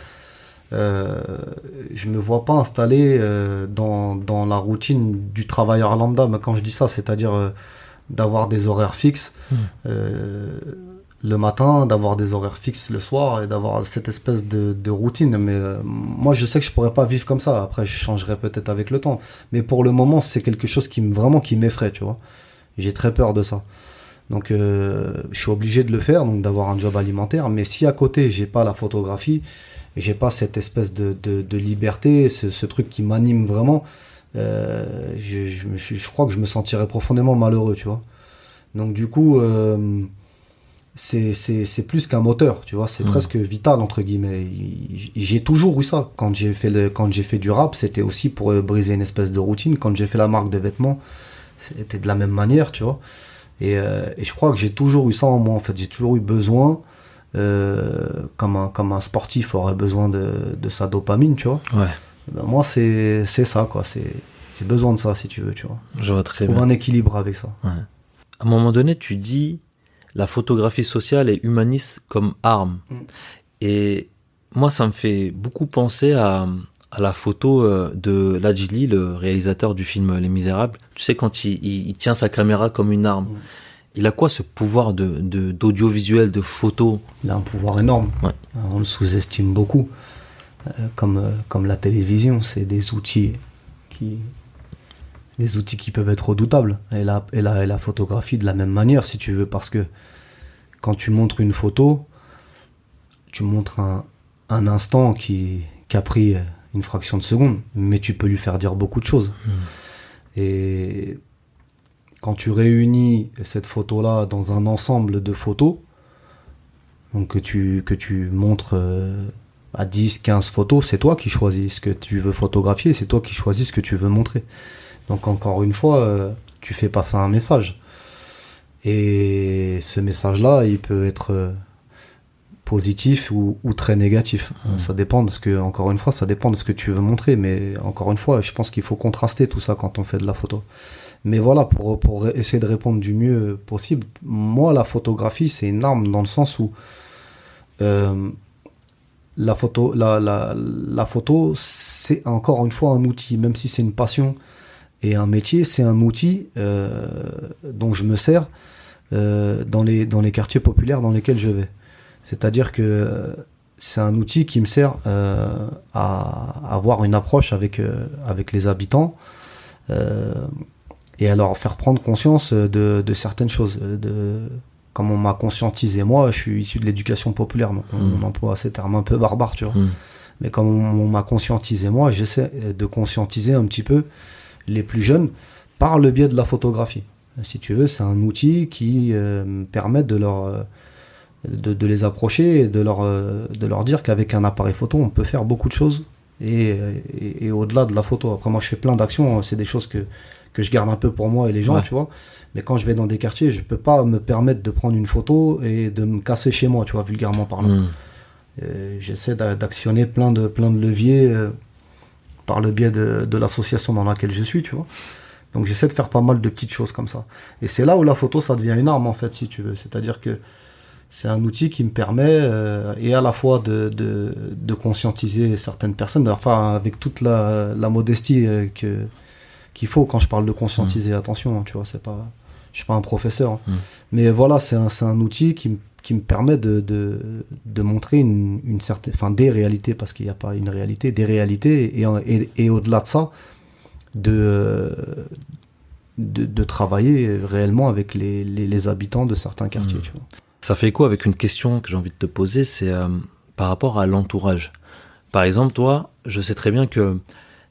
installé dans la routine du travailleur lambda. Mais quand je dis ça, c'est-à-dire d'avoir des horaires fixes le matin, d'avoir des horaires fixes le soir et d'avoir cette espèce de routine. Mais moi, je sais que je pourrais pas vivre comme ça. Après, je changerai peut-être avec le temps. Mais pour le moment, c'est quelque chose qui m'effraie, tu vois. J'ai très peur de ça. Donc je suis obligé de le faire, donc d'avoir un job alimentaire. Mais si à côté j'ai pas la photographie, et j'ai pas cette espèce de liberté, ce truc qui m'anime vraiment, je crois que je me sentirais profondément malheureux, tu vois. Donc du coup, c'est plus qu'un moteur, tu vois, c'est presque vital entre guillemets. J'ai toujours eu ça. Quand j'ai fait du rap, c'était aussi pour briser une espèce de routine. Quand j'ai fait la marque de vêtements, c'était de la même manière, tu vois. Et je crois que j'ai toujours eu ça en moi, en fait. J'ai toujours eu besoin, comme un sportif aurait besoin de sa dopamine, tu vois. Ouais. Ben moi, c'est ça, quoi. J'ai besoin de ça, si tu veux, tu vois. Je vois très Trouve bien. un équilibre avec ça. Ouais. À un moment donné, tu dis la photographie sociale et humaniste comme arme. Et moi, ça me fait beaucoup penser à la photo de Lajli, le réalisateur du film Les Misérables. Tu sais, quand il tient sa caméra comme une arme. Il a quoi, ce pouvoir d'audiovisuel, de photo? Il a un pouvoir énorme. Ouais. On le sous-estime beaucoup. Comme la télévision, c'est des outils qui peuvent être redoutables. Et la photographie de la même manière, si tu veux, parce que quand tu montres une photo, tu montres un instant qui a pris une fraction de seconde, mais tu peux lui faire dire beaucoup de choses. Et quand tu réunis cette photo-là dans un ensemble de photos, donc que tu montres à 10, 15 photos, c'est toi qui choisis ce que tu veux photographier, c'est toi qui choisis ce que tu veux montrer. Donc encore une fois, tu fais passer un message. Et ce message-là, il peut être positif ou très négatif. Ça dépend de ça dépend de ce que tu veux montrer. Mais encore une fois, je pense qu'il faut contraster tout ça quand on fait de la photo. Mais voilà, pour essayer de répondre du mieux possible, moi, la photographie, c'est une arme dans le sens où la photo, c'est encore une fois un outil, même si c'est une passion et un métier, c'est un outil dont je me sers dans les quartiers populaires dans lesquels je vais. C'est-à-dire que c'est un outil qui me sert à avoir une approche avec les habitants et à leur faire prendre conscience de certaines choses. Comme on m'a conscientisé, moi, je suis issu de l'éducation populaire, donc on emploie ces termes un peu barbares, tu vois. Mais comme on m'a conscientisé, moi, j'essaie de conscientiser un petit peu les plus jeunes par le biais de la photographie. Si tu veux, c'est un outil qui permet de les approcher et de leur dire qu'avec un appareil photo, on peut faire beaucoup de choses et au-delà de la photo. Après, moi, je fais plein d'actions, c'est des choses que je garde un peu pour moi et les gens, tu vois. Mais quand je vais dans des quartiers, je peux pas me permettre de prendre une photo et de me casser chez moi, tu vois, vulgairement parlant. J'essaie d'actionner plein de leviers par le biais de l'association dans laquelle je suis, tu vois. Donc j'essaie de faire pas mal de petites choses comme ça. Et c'est là où la photo, ça devient une arme, en fait, si tu veux. C'est-à-dire que c'est un outil qui me permet et à la fois de conscientiser certaines personnes, enfin avec toute la modestie qu'il faut quand je parle de conscientiser. Attention, tu vois, je suis pas un professeur, hein. Mais voilà, c'est un outil qui me permet de montrer une certaine, enfin des réalités, parce qu'il n'y a pas une réalité, des réalités, et au-delà de ça, de travailler réellement avec les habitants de certains quartiers, tu vois. Ça fait écho avec une question que j'ai envie de te poser, c'est par rapport à l'entourage. Par exemple, toi, je sais très bien que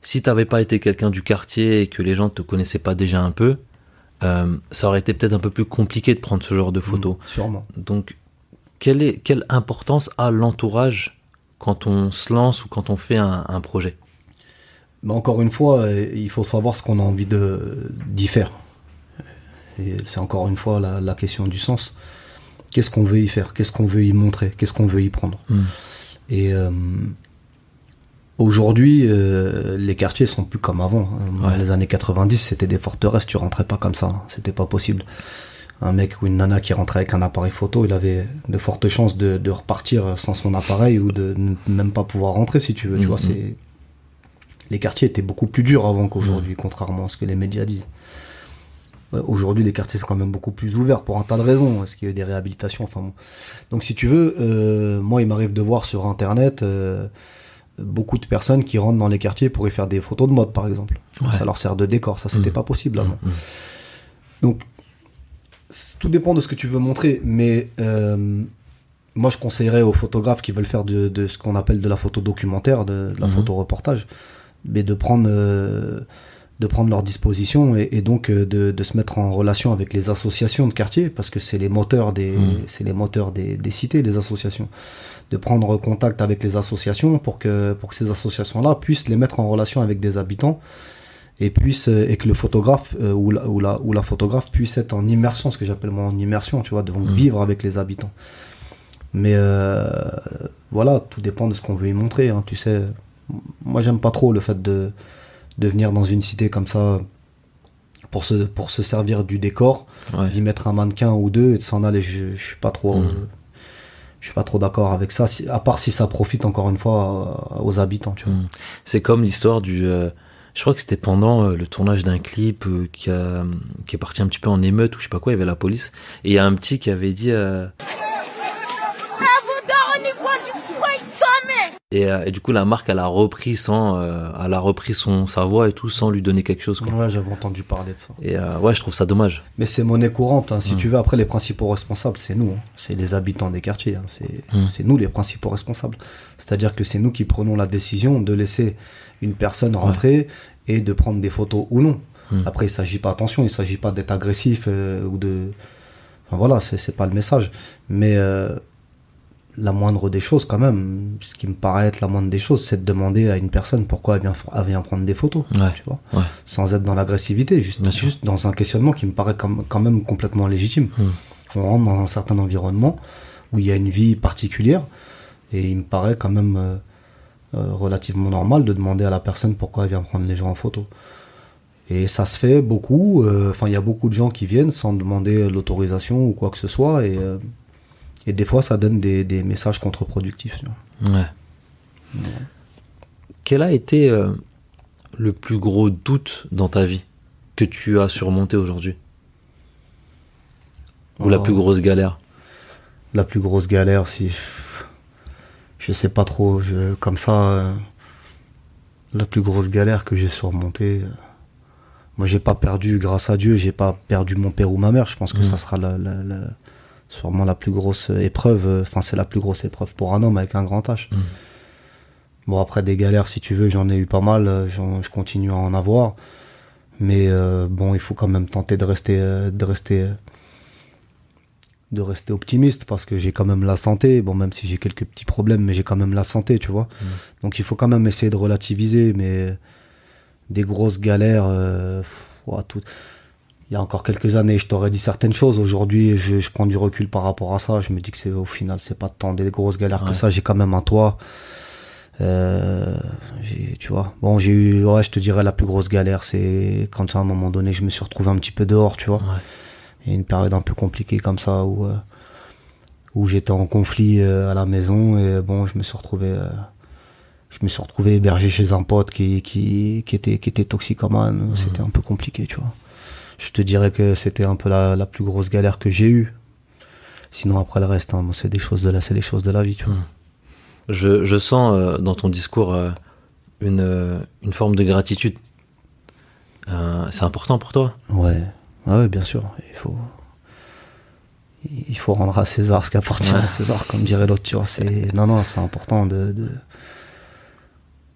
si tu n'avais pas été quelqu'un du quartier et que les gens ne te connaissaient pas déjà un peu, ça aurait été peut-être un peu plus compliqué de prendre ce genre de photos. Sûrement. Donc, quelle importance a l'entourage quand on se lance ou quand on fait un projet? Mais encore une fois, il faut savoir ce qu'on a envie d'y faire. Et c'est encore une fois la question du sens. Qu'est-ce qu'on veut y faire? Qu'est-ce qu'on veut y montrer? Qu'est-ce qu'on veut y prendre? Et aujourd'hui, les quartiers sont plus comme avant. Dans les années 90, c'était des forteresses, tu rentrais pas comme ça, hein. C'était pas possible. Un mec ou une nana qui rentrait avec un appareil photo, il avait de fortes chances de repartir sans son appareil ou de ne même pas pouvoir rentrer, si tu veux. Tu vois, les quartiers étaient beaucoup plus durs avant qu'aujourd'hui, contrairement à ce que les médias disent. Aujourd'hui, les quartiers sont quand même beaucoup plus ouverts pour un tas de raisons. Est-ce qu'il y a eu des réhabilitations, enfin bon. Donc, si tu veux, moi, il m'arrive de voir sur Internet beaucoup de personnes qui rentrent dans les quartiers pour y faire des photos de mode, par exemple. Ça leur sert de décor. Ça, c'était pas possible avant. Donc, tout dépend de ce que tu veux montrer, mais moi je conseillerais aux photographes qui veulent faire de ce qu'on appelle de la photo documentaire, de la photo reportage, mais de prendre leur disposition et donc de se mettre en relation avec les associations de quartier, parce que c'est les moteurs des cités, les associations, de prendre contact avec les associations pour que ces associations-là puissent les mettre en relation avec des habitants et que le photographe ou la photographe puisse être en immersion, ce que j'appelle moi en immersion, tu vois, donc vivre avec les habitants. Mais voilà, tout dépend de ce qu'on veut y montrer, hein, tu sais. Moi j'aime pas trop le fait de venir dans une cité comme ça pour se servir du décor, d'y mettre un mannequin ou deux et de s'en aller. Je suis pas trop d'accord avec ça, à part si ça profite encore une fois aux habitants, tu vois. C'est comme l'histoire du je crois que c'était pendant le tournage d'un clip qui est parti un petit peu en émeute ou je sais pas quoi, il y avait la police et il y a un petit qui avait dit et du coup la marque elle a repris sa voix et tout sans lui donner quelque chose, quoi. Ouais, j'avais entendu parler de ça. Et ouais, je trouve ça dommage. Mais c'est monnaie courante, hein. Si tu veux, après les principaux responsables c'est nous, hein. C'est les habitants des quartiers, hein. C'est nous les principaux responsables. C'est-à-dire que c'est nous qui prenons la décision de laisser une personne rentrer et de prendre des photos ou non. Après il s'agit pas d'être agressif ou de... Enfin voilà, c'est pas le message. Mais la moindre des choses quand même, ce qui me paraît être la moindre des choses, c'est de demander à une personne pourquoi elle vient prendre des photos, tu vois, sans être dans l'agressivité, juste dans un questionnement qui me paraît quand même complètement légitime. On rentre dans un certain environnement où il y a une vie particulière et il me paraît quand même relativement normal de demander à la personne pourquoi elle vient prendre les gens en photo. Et ça se fait beaucoup, il y a beaucoup de gens qui viennent sans demander l'autorisation ou quoi que ce soit et des fois, ça donne des messages contre-productifs. Ouais. Quel a été le plus gros doute dans ta vie que tu as surmonté aujourd'hui? Ou la plus grosse galère? La plus grosse galère, je sais pas trop. Comme ça, la plus grosse galère que j'ai surmontée... moi, j'ai pas perdu, grâce à Dieu, j'ai pas perdu mon père ou ma mère. Je pense que ça sera sûrement la plus grosse épreuve, c'est la plus grosse épreuve pour un homme avec un grand H. Bon, après des galères, si tu veux, j'en ai eu pas mal, je continue à en avoir, mais bon, il faut quand même tenter de rester optimiste, parce que j'ai quand même la santé, bon, même si j'ai quelques petits problèmes, mais j'ai quand même la santé, tu vois. Donc il faut quand même essayer de relativiser, mais des grosses galères, il y a encore quelques années, je t'aurais dit certaines choses. Aujourd'hui, je prends du recul par rapport à ça. Je me dis que au final, c'est pas tant des grosses galères que ça. J'ai quand même un toit. Tu vois. Bon, j'ai eu, je te dirais, la plus grosse galère, c'est quand à un moment donné, je me suis retrouvé un petit peu dehors, tu vois. Il y a une période un peu compliquée comme ça où j'étais en conflit à la maison et bon, je me suis retrouvé hébergé chez un pote qui était toxicomane. C'était un peu compliqué, tu vois. Je te dirais que c'était un peu la plus grosse galère que j'ai eue. Sinon, après le reste, hein, c'est des choses de la vie, tu vois. Je sens dans ton discours une forme de gratitude. C'est important pour toi? Ouais, bien sûr. Il faut rendre à César ce qui appartient à César, comme dirait l'autre, tu vois. C'est important de...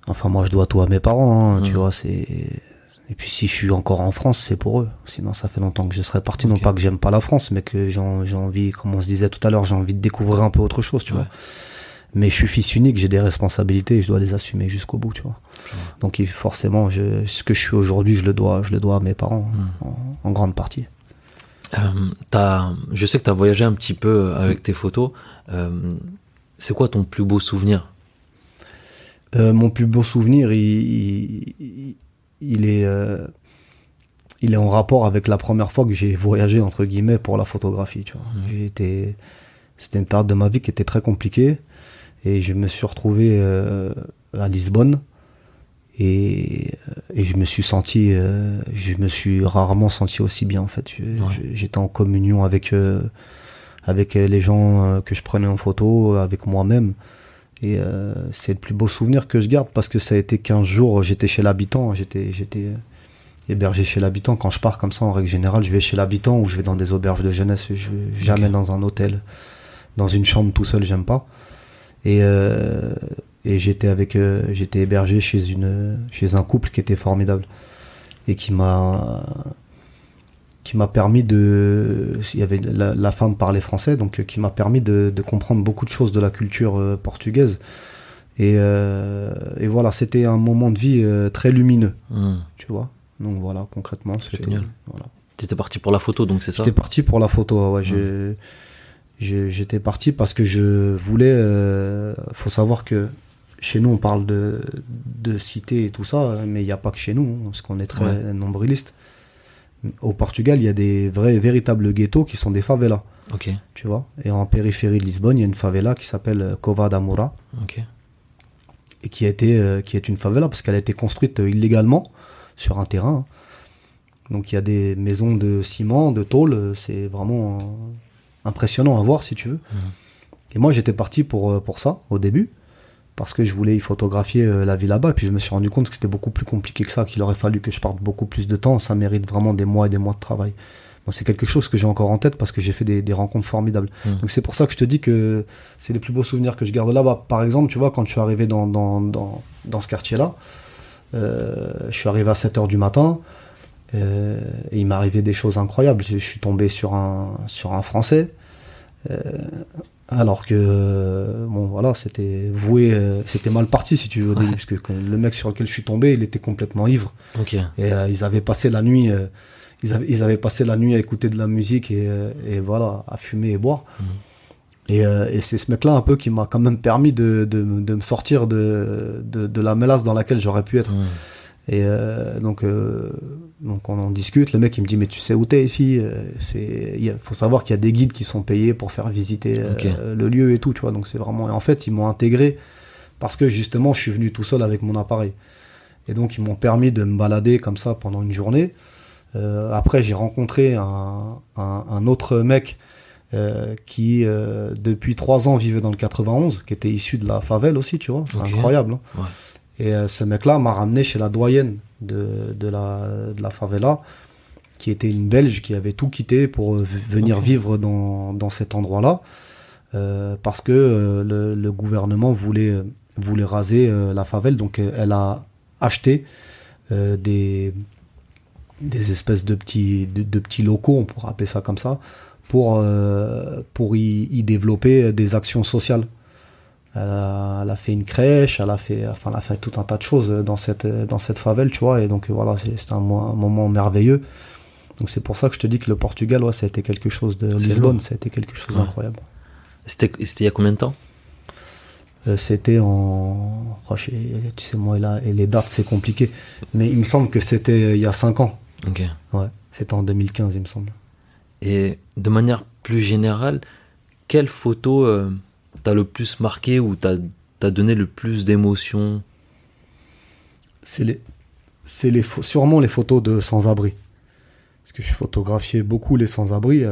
Enfin, moi, je dois tout à mes parents, hein, tu vois, Et puis si je suis encore en France, c'est pour eux. Sinon, ça fait longtemps que je serais parti. Non pas que j'aime pas la France, mais que j'ai envie, comme on se disait tout à l'heure, j'ai envie de découvrir un peu autre chose, tu vois. Mais je suis fils unique, j'ai des responsabilités et je dois les assumer jusqu'au bout, tu vois. Donc forcément, ce que je suis aujourd'hui, je le dois à mes parents, en grande partie. Je sais que tu as voyagé un petit peu avec tes photos. C'est quoi ton plus beau souvenir? Mon plus beau souvenir, il est en rapport avec la première fois que j'ai voyagé, entre guillemets, pour la photographie, tu vois. C'était une période de ma vie qui était très compliquée et je me suis retrouvé à Lisbonne et je me suis rarement senti aussi bien, en fait. J'étais en communion avec les gens que je prenais en photo, avec moi-même. Et c'est le plus beau souvenir que je garde, parce que ça a été 15 jours, j'étais chez l'habitant, j'étais héberger chez l'habitant. Quand je pars comme ça, en règle générale, je vais chez l'habitant ou je vais dans des auberges de jeunesse. Je vais jamais dans un hôtel, dans une chambre tout seul, j'aime pas. Et j'étais hébergé chez un couple qui était formidable et qui m'a permis il y avait la femme parlait français, donc qui m'a permis de comprendre beaucoup de choses de la culture portugaise. Et voilà, c'était un moment de vie très lumineux, tu vois. Donc voilà, concrètement, c'était génial. Voilà. T'étais parti pour la photo, donc c'est ça? J'étais parti pour la photo, ouais. J'étais parti parce que je voulais. Faut savoir que chez nous, on parle de cité et tout ça, mais il n'y a pas que chez nous, parce qu'on est très nombrilistes. Au Portugal, il y a des véritables ghettos qui sont des favelas. Ok. Tu vois. Et en périphérie de Lisbonne, il y a une favela qui s'appelle Cova da Moura. Ok. Et qui est une favela parce qu'elle a été construite illégalement sur un terrain. Donc il y a des maisons de ciment, de tôle, c'est vraiment impressionnant à voir si tu veux. Et moi j'étais parti pour ça au début, parce que je voulais y photographier la vie là-bas, et puis je me suis rendu compte que c'était beaucoup plus compliqué que ça, qu'il aurait fallu que je parte beaucoup plus de temps, ça mérite vraiment des mois et des mois de travail. Bon, c'est quelque chose que j'ai encore en tête parce que j'ai fait des rencontres formidables. Donc c'est pour ça que je te dis que c'est les plus beaux souvenirs que je garde là-bas. Par exemple, tu vois, quand je suis arrivé dans ce quartier-là, je suis arrivé à 7h du matin, et il m'est arrivé des choses incroyables. Je suis tombé sur un Français, alors que bon voilà, c'était voué, c'était mal parti si tu veux, au début, parce que le mec sur lequel je suis tombé, il était complètement ivre. Et ils avaient passé la nuit ils avaient passé la nuit à écouter de la musique et voilà, à fumer et boire. Et c'est ce mec-là un peu qui m'a quand même permis de me sortir de la mélasse dans laquelle j'aurais pu être. Et donc on en discute. Le mec il me dit mais tu sais où t'es ici? Faut savoir qu'il y a des guides qui sont payés pour faire visiter le lieu et tout, tu vois. Donc c'est vraiment. Et en fait ils m'ont intégré parce que justement je suis venu tout seul avec mon appareil. Et donc ils m'ont permis de me balader comme ça pendant une journée. Après j'ai rencontré un autre mec qui depuis 3 ans vivait dans le 91, qui était issu de la favela aussi, tu vois. C'est incroyable. Hein. Ouais. Et ce mec-là m'a ramené chez la doyenne de la favela, qui était une Belge qui avait tout quitté pour venir vivre dans cet endroit-là, parce que le gouvernement voulait raser la favela, donc elle a acheté des espèces de petits locaux, on pourrait appeler ça comme ça, pour y développer des actions sociales. Elle a fait une crèche, elle a fait tout un tas de choses dans cette favela, tu vois, et donc voilà, c'était un moment merveilleux. Donc c'est pour ça que je te dis que le Portugal, ça a été quelque chose de Lisbonne, ça a été quelque chose d'incroyable. C'était il y a combien de temps? C'était tu sais, moi, et les dates, c'est compliqué, mais il me semble que c'était il y a 5 ans. Ok. Ouais, c'était en 2015, il me semble. Et de manière plus générale, quelle photo t'as le plus marqué ou t'as donné le plus d'émotions? C'est sûrement les photos de sans-abri. Parce que je photographiais beaucoup les sans-abri,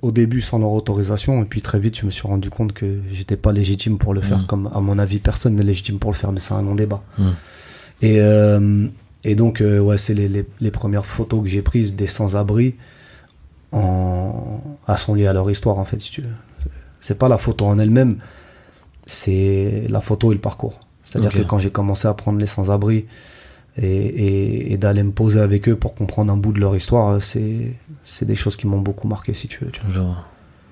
au début sans leur autorisation, et puis très vite je me suis rendu compte que j'étais pas légitime pour le faire, comme à mon avis personne n'est légitime pour le faire, mais c'est un long débat. Et donc c'est les premières photos que j'ai prises des sans-abri sont liées à leur histoire, en fait, si tu veux. C'est pas la photo en elle-même, c'est la photo et le parcours. C'est-à-dire que quand j'ai commencé à prendre les sans-abri et d'aller me poser avec eux pour comprendre un bout de leur histoire, c'est des choses qui m'ont beaucoup marqué, si tu veux.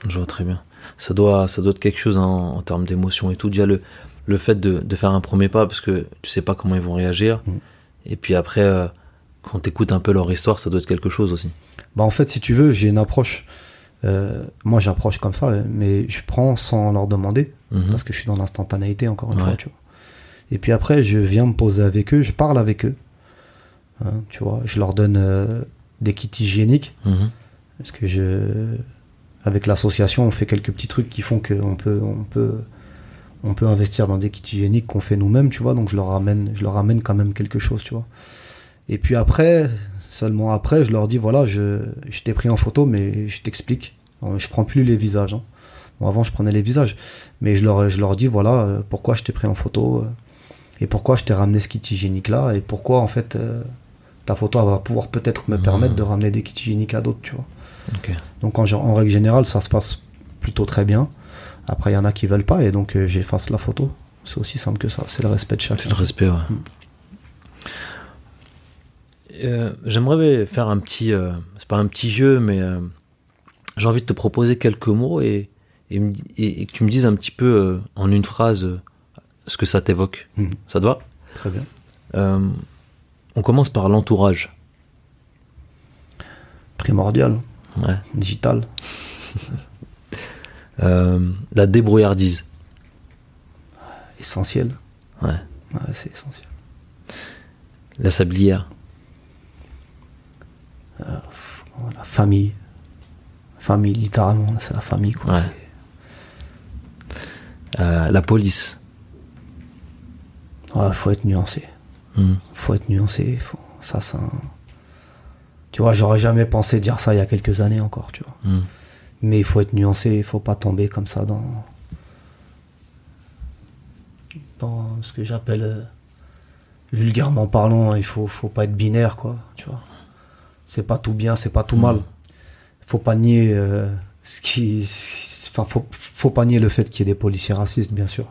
Je vois très bien. Ça doit être quelque chose en termes d'émotion et tout. Déjà le fait de faire un premier pas, parce que tu sais pas comment ils vont réagir. Et puis après, quand t'écoutes un peu leur histoire, ça doit être quelque chose aussi. Bah en fait, si tu veux, j'ai une approche. Moi, j'approche comme ça, mais je prends sans leur demander, parce que je suis dans l'instantanéité, encore une fois, tu vois. Et puis après, je viens me poser avec eux, je parle avec eux. Hein, tu vois, je leur donne des kits hygiéniques. Parce que avec l'association, on fait quelques petits trucs qui font qu'on peut investir dans des kits hygiéniques qu'on fait nous-mêmes, tu vois. Donc je leur ramène quand même quelque chose, tu vois. Et puis après, seulement après, je leur dis, voilà, je t'ai pris en photo, mais je t'explique. Je prends plus les visages. Hein. Bon, avant, je prenais les visages. Mais je leur dis, voilà, pourquoi je t'ai pris en photo, et pourquoi je t'ai ramené ce kit hygiénique-là, et pourquoi, en fait, ta photo elle va pouvoir peut-être me permettre de ramener des kits hygiéniques à d'autres, tu vois. Ok. Donc en règle générale, ça se passe plutôt très bien. Après, il y en a qui veulent pas et donc j'efface la photo. C'est aussi simple que ça. C'est le respect de chacun. C'est le respect, ouais. J'aimerais faire un petit... c'est pas un petit jeu, mais j'ai envie de te proposer quelques mots et que tu me dises un petit peu en une phrase ce que ça t'évoque. Ça te va ? Très bien. On commence par l'entourage. Primordial. Ouais. Digital. La débrouillardise. Essentiel. Ouais. Ouais, c'est essentiel. La sablière. La famille. Famille, littéralement, c'est la famille, quoi. Ouais. La police. Ouais, faut être nuancé. Faut être nuancé. Ça. Tu vois, j'aurais jamais pensé dire ça il y a quelques années encore, tu vois. Mais il faut être nuancé, il faut pas tomber comme ça dans ce que j'appelle vulgairement parlant, il faut pas être binaire, quoi, tu vois. C'est pas tout bien, c'est pas tout mal. Faut pas nier faut pas nier le fait qu'il y ait des policiers racistes, bien sûr.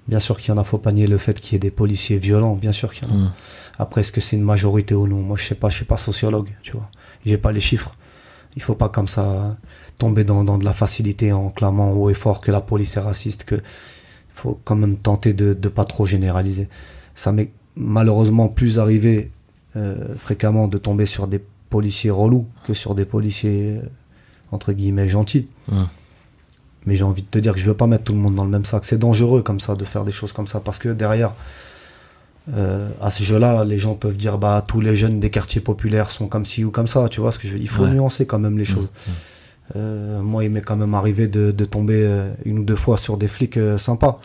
Bien sûr qu'il y en a, faut pas nier le fait qu'il y ait des policiers violents, bien sûr qu'il y en a. Après, est-ce que c'est une majorité ou non? Moi, je sais pas, je suis pas sociologue, tu vois. J'ai pas les chiffres. Il faut pas comme ça tomber dans de la facilité en clamant haut et fort que la police est raciste, que faut quand même tenter de pas trop généraliser. Ça m'est malheureusement plus arrivé fréquemment de tomber sur des policiers relous que sur des policiers entre guillemets gentils. Mais j'ai envie de te dire que je veux pas mettre tout le monde dans le même sac. C'est dangereux comme ça de faire des choses comme ça, parce que derrière à ce jeu-là, les gens peuvent dire bah tous les jeunes des quartiers populaires sont comme ci ou comme ça, tu vois ce que je veux dire. Il faut nuancer quand même les choses. Moi, il m'est quand même arrivé de tomber une ou deux fois sur des flics sympas,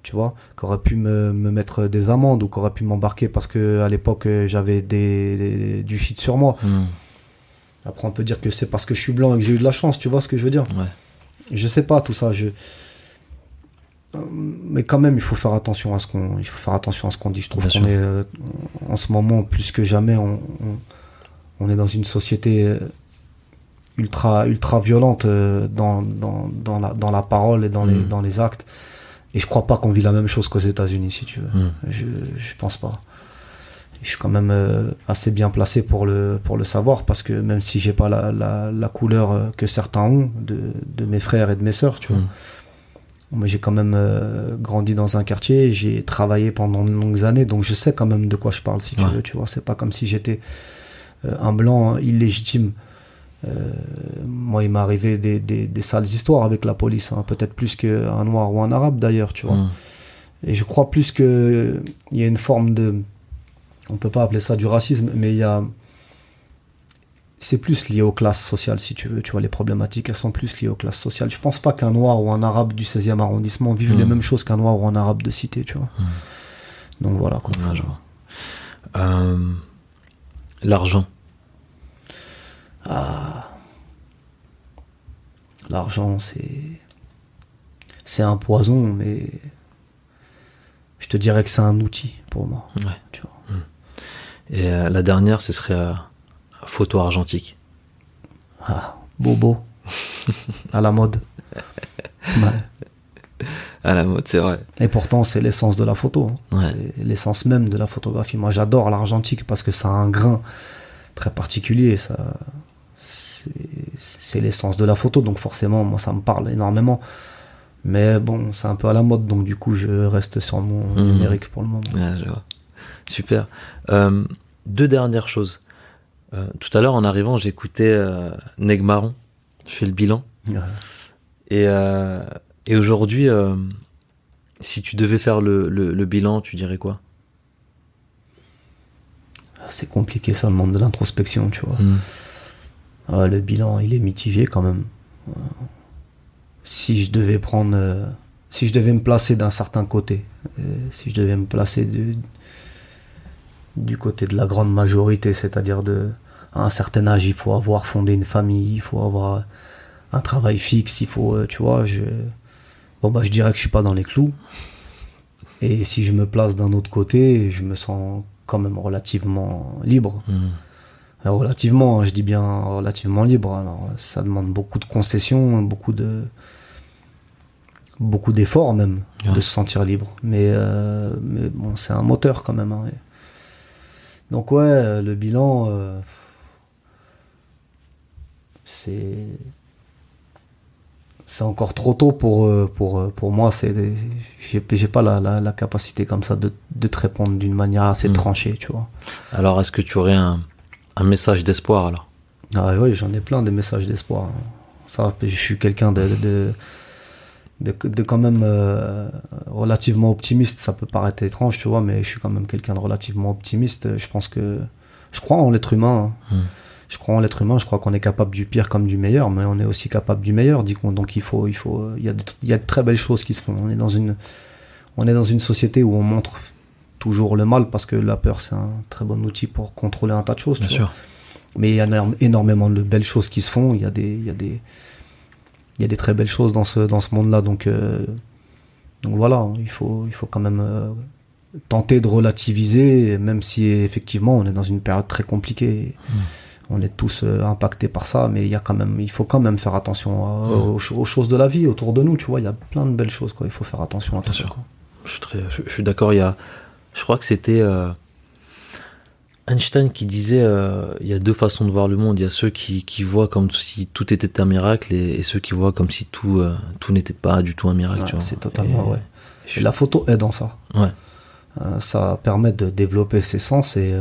tu vois, qui auraient pu me mettre des amendes ou qui auraient pu m'embarquer parce que à l'époque j'avais du shit sur moi. Après, on peut dire que c'est parce que je suis blanc et que j'ai eu de la chance, tu vois ce que je veux dire. Je sais pas tout ça. Mais quand même, il faut faire attention à ce qu'on dit. Je trouve qu'on est en ce moment plus que jamais, on est dans une société ultra violente dans la parole et dans les actes. Et je crois pas qu'on vit la même chose qu'aux États-Unis, si tu veux. Je pense pas. Je suis quand même assez bien placé pour le savoir, parce que même si j'ai pas la couleur que certains ont de mes frères et de mes sœurs, tu vois. Moi, j'ai quand même grandi dans un quartier, j'ai travaillé pendant de longues années, donc je sais quand même de quoi je parle, si tu veux, tu vois. C'est pas comme si j'étais un blanc illégitime. Moi, il m'est arrivé des sales histoires avec la police, hein, peut-être plus qu'un noir ou un arabe d'ailleurs, tu vois. Et je crois plus qu'il y a une forme de... On peut pas appeler ça du racisme, mais c'est plus lié aux classes sociales, si tu veux. Tu vois, les problématiques, elles sont plus liées aux classes sociales. Je pense pas qu'un noir ou un arabe du 16e arrondissement vive les mêmes choses qu'un noir ou un arabe de cité, tu vois. Donc voilà, quoi. Je vois. L'argent. L'argent, c'est un poison, mais je te dirais que c'est un outil pour moi. Tu vois. Et la dernière, ce serait photo argentique. Bobo. À la mode. À la mode, c'est vrai. Et pourtant, c'est l'essence de la photo. C'est l'essence même de la photographie. Moi, j'adore l'argentique parce que ça a un grain très particulier. C'est l'essence de la photo. Donc forcément, moi, ça me parle énormément. Mais bon, c'est un peu à la mode. Donc du coup, je reste sur mon numérique pour le moment. Je vois. Super. Deux dernières choses. Tout à l'heure, en arrivant, j'écoutais Neg Marron. Je fais le bilan. Et aujourd'hui, si tu devais faire le bilan, tu dirais quoi? C'est compliqué, ça demande de l'introspection, tu vois. Le bilan, il est mitigé quand même. Si je devais me placer d'un certain côté, si je devais me placer du côté de la grande majorité, c'est-à-dire à un certain âge, il faut avoir fondé une famille, il faut avoir un travail fixe, il faut, tu vois, je dirais que je suis pas dans les clous. Et si je me place d'un autre côté, je me sens quand même relativement libre. Relativement, je dis bien relativement libre. Alors, ça demande beaucoup de concessions, beaucoup d'efforts même, de se sentir libre. Mais bon, c'est un moteur quand même. Hein. Donc ouais, le bilan, c'est encore trop tôt pour moi. J'ai pas la capacité comme ça de te répondre d'une manière assez tranchée, tu vois. Alors, est-ce que tu aurais un message d'espoir alors? Ah oui, j'en ai plein de messages d'espoir. Ça, je suis quelqu'un de quand même relativement optimiste. Ça peut paraître étrange, tu vois, mais je suis quand même quelqu'un de relativement optimiste. Je crois en l'être humain. Hein. Je crois en l'être humain. Je crois qu'on est capable du pire comme du meilleur, mais on est aussi capable du meilleur. Donc il y a de très belles choses qui se font. On est dans une société où on montre toujours le mal, parce que la peur, c'est un très bon outil pour contrôler un tas de choses. Bien sûr. Mais il y a énormément de belles choses qui se font. Il y a des très belles choses dans ce monde-là. Donc voilà, il faut quand même tenter de relativiser, même si effectivement on est dans une période très compliquée. On est tous impactés par ça, mais il faut quand même faire attention aux choses de la vie autour de nous. Tu vois, il y a plein de belles choses, quoi. Il faut faire attention à tout ça. Je suis d'accord. Je crois que c'était Einstein qui disait il y a deux façons de voir le monde. Il y a ceux qui voient comme si tout était un miracle, et ceux qui voient comme si tout n'était pas du tout un miracle. Ouais, tu vois. c'est totalement Et la photo aide en ça. Ouais. Ça permet de développer ses sens, et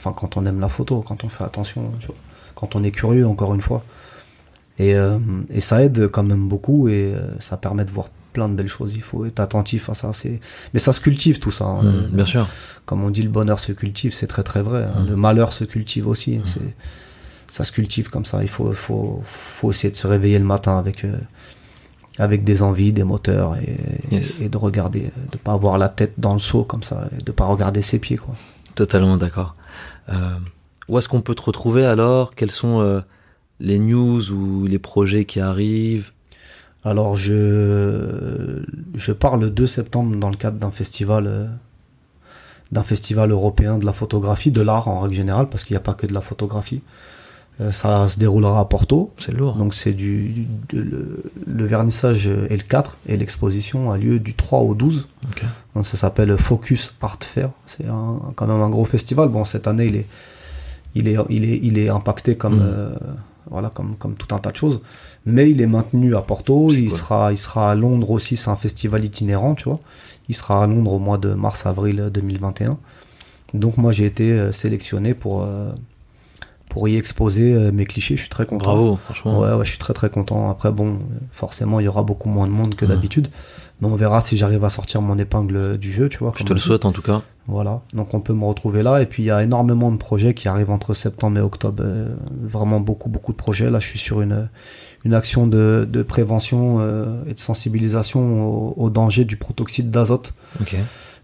quand on aime la photo, quand on fait attention, tu vois, quand on est curieux, encore une fois. Et ça aide quand même beaucoup, et ça permet de voir plein de belles choses. Il faut être attentif à ça. Mais ça se cultive, tout ça. Hein. Bien sûr. Comme on dit, le bonheur se cultive, c'est très très vrai. Hein. Le malheur se cultive aussi. Ça se cultive comme ça. Il faut essayer de se réveiller le matin avec des envies, des moteurs, et de regarder, de pas avoir la tête dans le seau comme ça, et de pas regarder ses pieds, quoi. Totalement d'accord. Où est-ce qu'on peut te retrouver alors? Quels sont les news ou les projets qui arrivent? Alors je pars le 2 septembre dans le cadre d'un festival européen de la photographie, de l'art en règle générale, parce qu'il n'y a pas que de la photographie. Ça se déroulera à Porto. C'est lourd. Donc c'est le vernissage est le 4, et l'exposition a lieu du 3 au 12. Okay. Donc ça s'appelle Focus Art Fair. C'est quand même un gros festival. Bon, cette année il est impacté comme tout un tas de choses, mais il est maintenu à Porto. Il sera à Londres aussi. C'est un festival itinérant, tu vois. Il sera à Londres au mois de mars-avril 2021. Donc moi j'ai été sélectionné pour y exposer mes clichés. Je suis très content. Bravo, franchement. Ouais, je suis très très content. Après, bon, forcément, il y aura beaucoup moins de monde que d'habitude. Mais on verra si j'arrive à sortir mon épingle du jeu, tu vois. Je te le souhaite en tout cas. Voilà. Donc on peut me retrouver là. Et puis il y a énormément de projets qui arrivent entre septembre et octobre. Vraiment beaucoup de projets. Là, je suis sur une action de prévention et de sensibilisation au danger du protoxyde d'azote. Okay.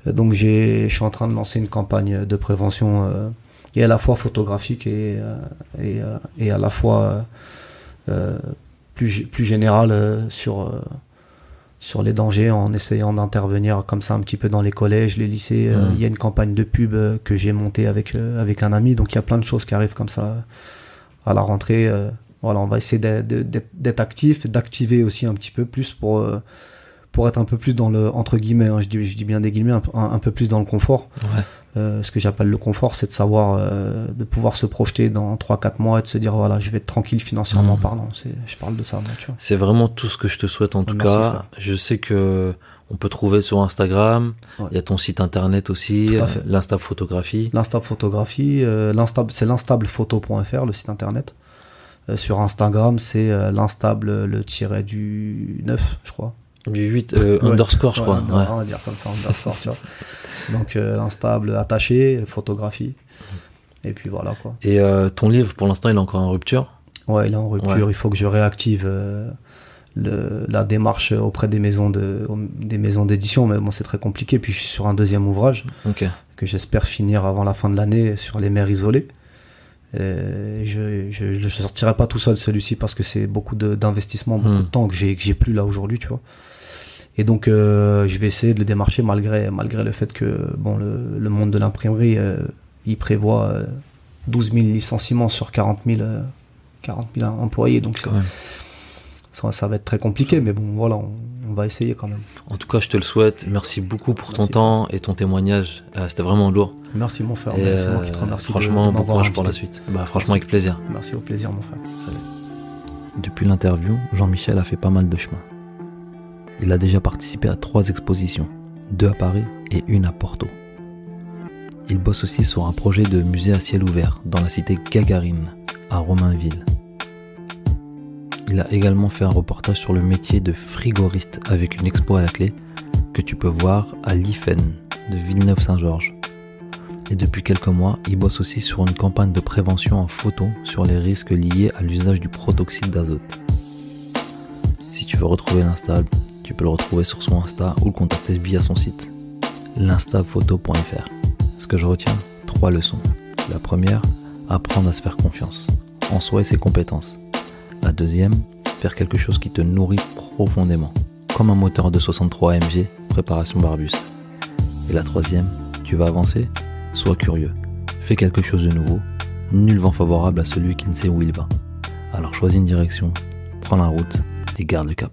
Donc je suis en train de lancer une campagne de prévention et à la fois photographique et à la fois plus générale sur les dangers, en essayant d'intervenir comme ça un petit peu dans les collèges, les lycées. Il y a une campagne de pub que j'ai montée avec un ami, donc il y a plein de choses qui arrivent comme ça à la rentrée. Voilà, on va essayer d'être actif, d'activer aussi un petit peu plus pour être un peu plus dans le, entre guillemets, hein, je dis bien des guillemets, un peu plus dans le confort. Ouais. Ce que j'appelle le confort, c'est de savoir, de pouvoir se projeter dans 3-4 mois et de se dire, voilà, je vais être tranquille financièrement parlant. Je parle de ça, moi, tu vois. C'est vraiment tout ce que je te souhaite en tout cas. Frère. Je sais que on peut trouver sur Instagram. Il y a ton site internet aussi, l'Instable Photographie. L'Instable Photographie, c'est l'instablephoto.fr, le site internet. Sur Instagram, c'est l'instable, le tiret du 9, je crois. Du 8, underscore, je crois. On va dire comme ça, underscore, tu vois. Donc, l'instable attaché, photographie. Et puis voilà, quoi. Et ton livre, pour l'instant, il est encore en rupture? Ouais, il est en rupture. Ouais. Il faut que je réactive la démarche auprès des maisons d'édition. Mais bon, c'est très compliqué. Puis, je suis sur un deuxième ouvrage que j'espère finir avant la fin de l'année sur les mers isolées. Et je ne sortirai pas tout seul celui-ci parce que c'est beaucoup d'investissement, beaucoup de temps que j'ai plus là aujourd'hui, tu vois. Et donc, je vais essayer de le démarcher malgré le fait que bon, le monde de l'imprimerie, il prévoit 12 000 licenciements sur 40 000 employés. Donc, ça va être très compliqué, mais bon, voilà, on va essayer quand même. En tout cas, je te le souhaite. Merci beaucoup pour ton temps et ton témoignage. C'était vraiment lourd. Merci mon frère. Et c'est moi qui te remercie. Franchement, bon courage pour la suite. Franchement, avec plaisir. Merci, au plaisir mon frère. Salut. Depuis l'interview, Jean-Michel a fait pas mal de chemin. Il a déjà participé à 3 expositions, 2 à Paris et 1 à Porto. Il bosse aussi sur un projet de musée à ciel ouvert dans la cité Gagarine, à Romainville. Il a également fait un reportage sur le métier de frigoriste avec une expo à la clé que tu peux voir à l'IFEN de Villeneuve-Saint-Georges. Et depuis quelques mois, il bosse aussi sur une campagne de prévention en photo sur les risques liés à l'usage du protoxyde d'azote. Si tu veux retrouver l'instable, tu peux le retrouver sur son Insta ou le contacter via son site, l'instaphoto.fr. Ce que je retiens, 3 leçons. La première, apprendre à se faire confiance, en soi et ses compétences. La deuxième, faire quelque chose qui te nourrit profondément, comme un moteur de 63 AMG, préparation Barbus. Et la troisième, tu vas avancer, sois curieux, fais quelque chose de nouveau, nul vent favorable à celui qui ne sait où il va. Alors choisis une direction, prends la route et garde le cap.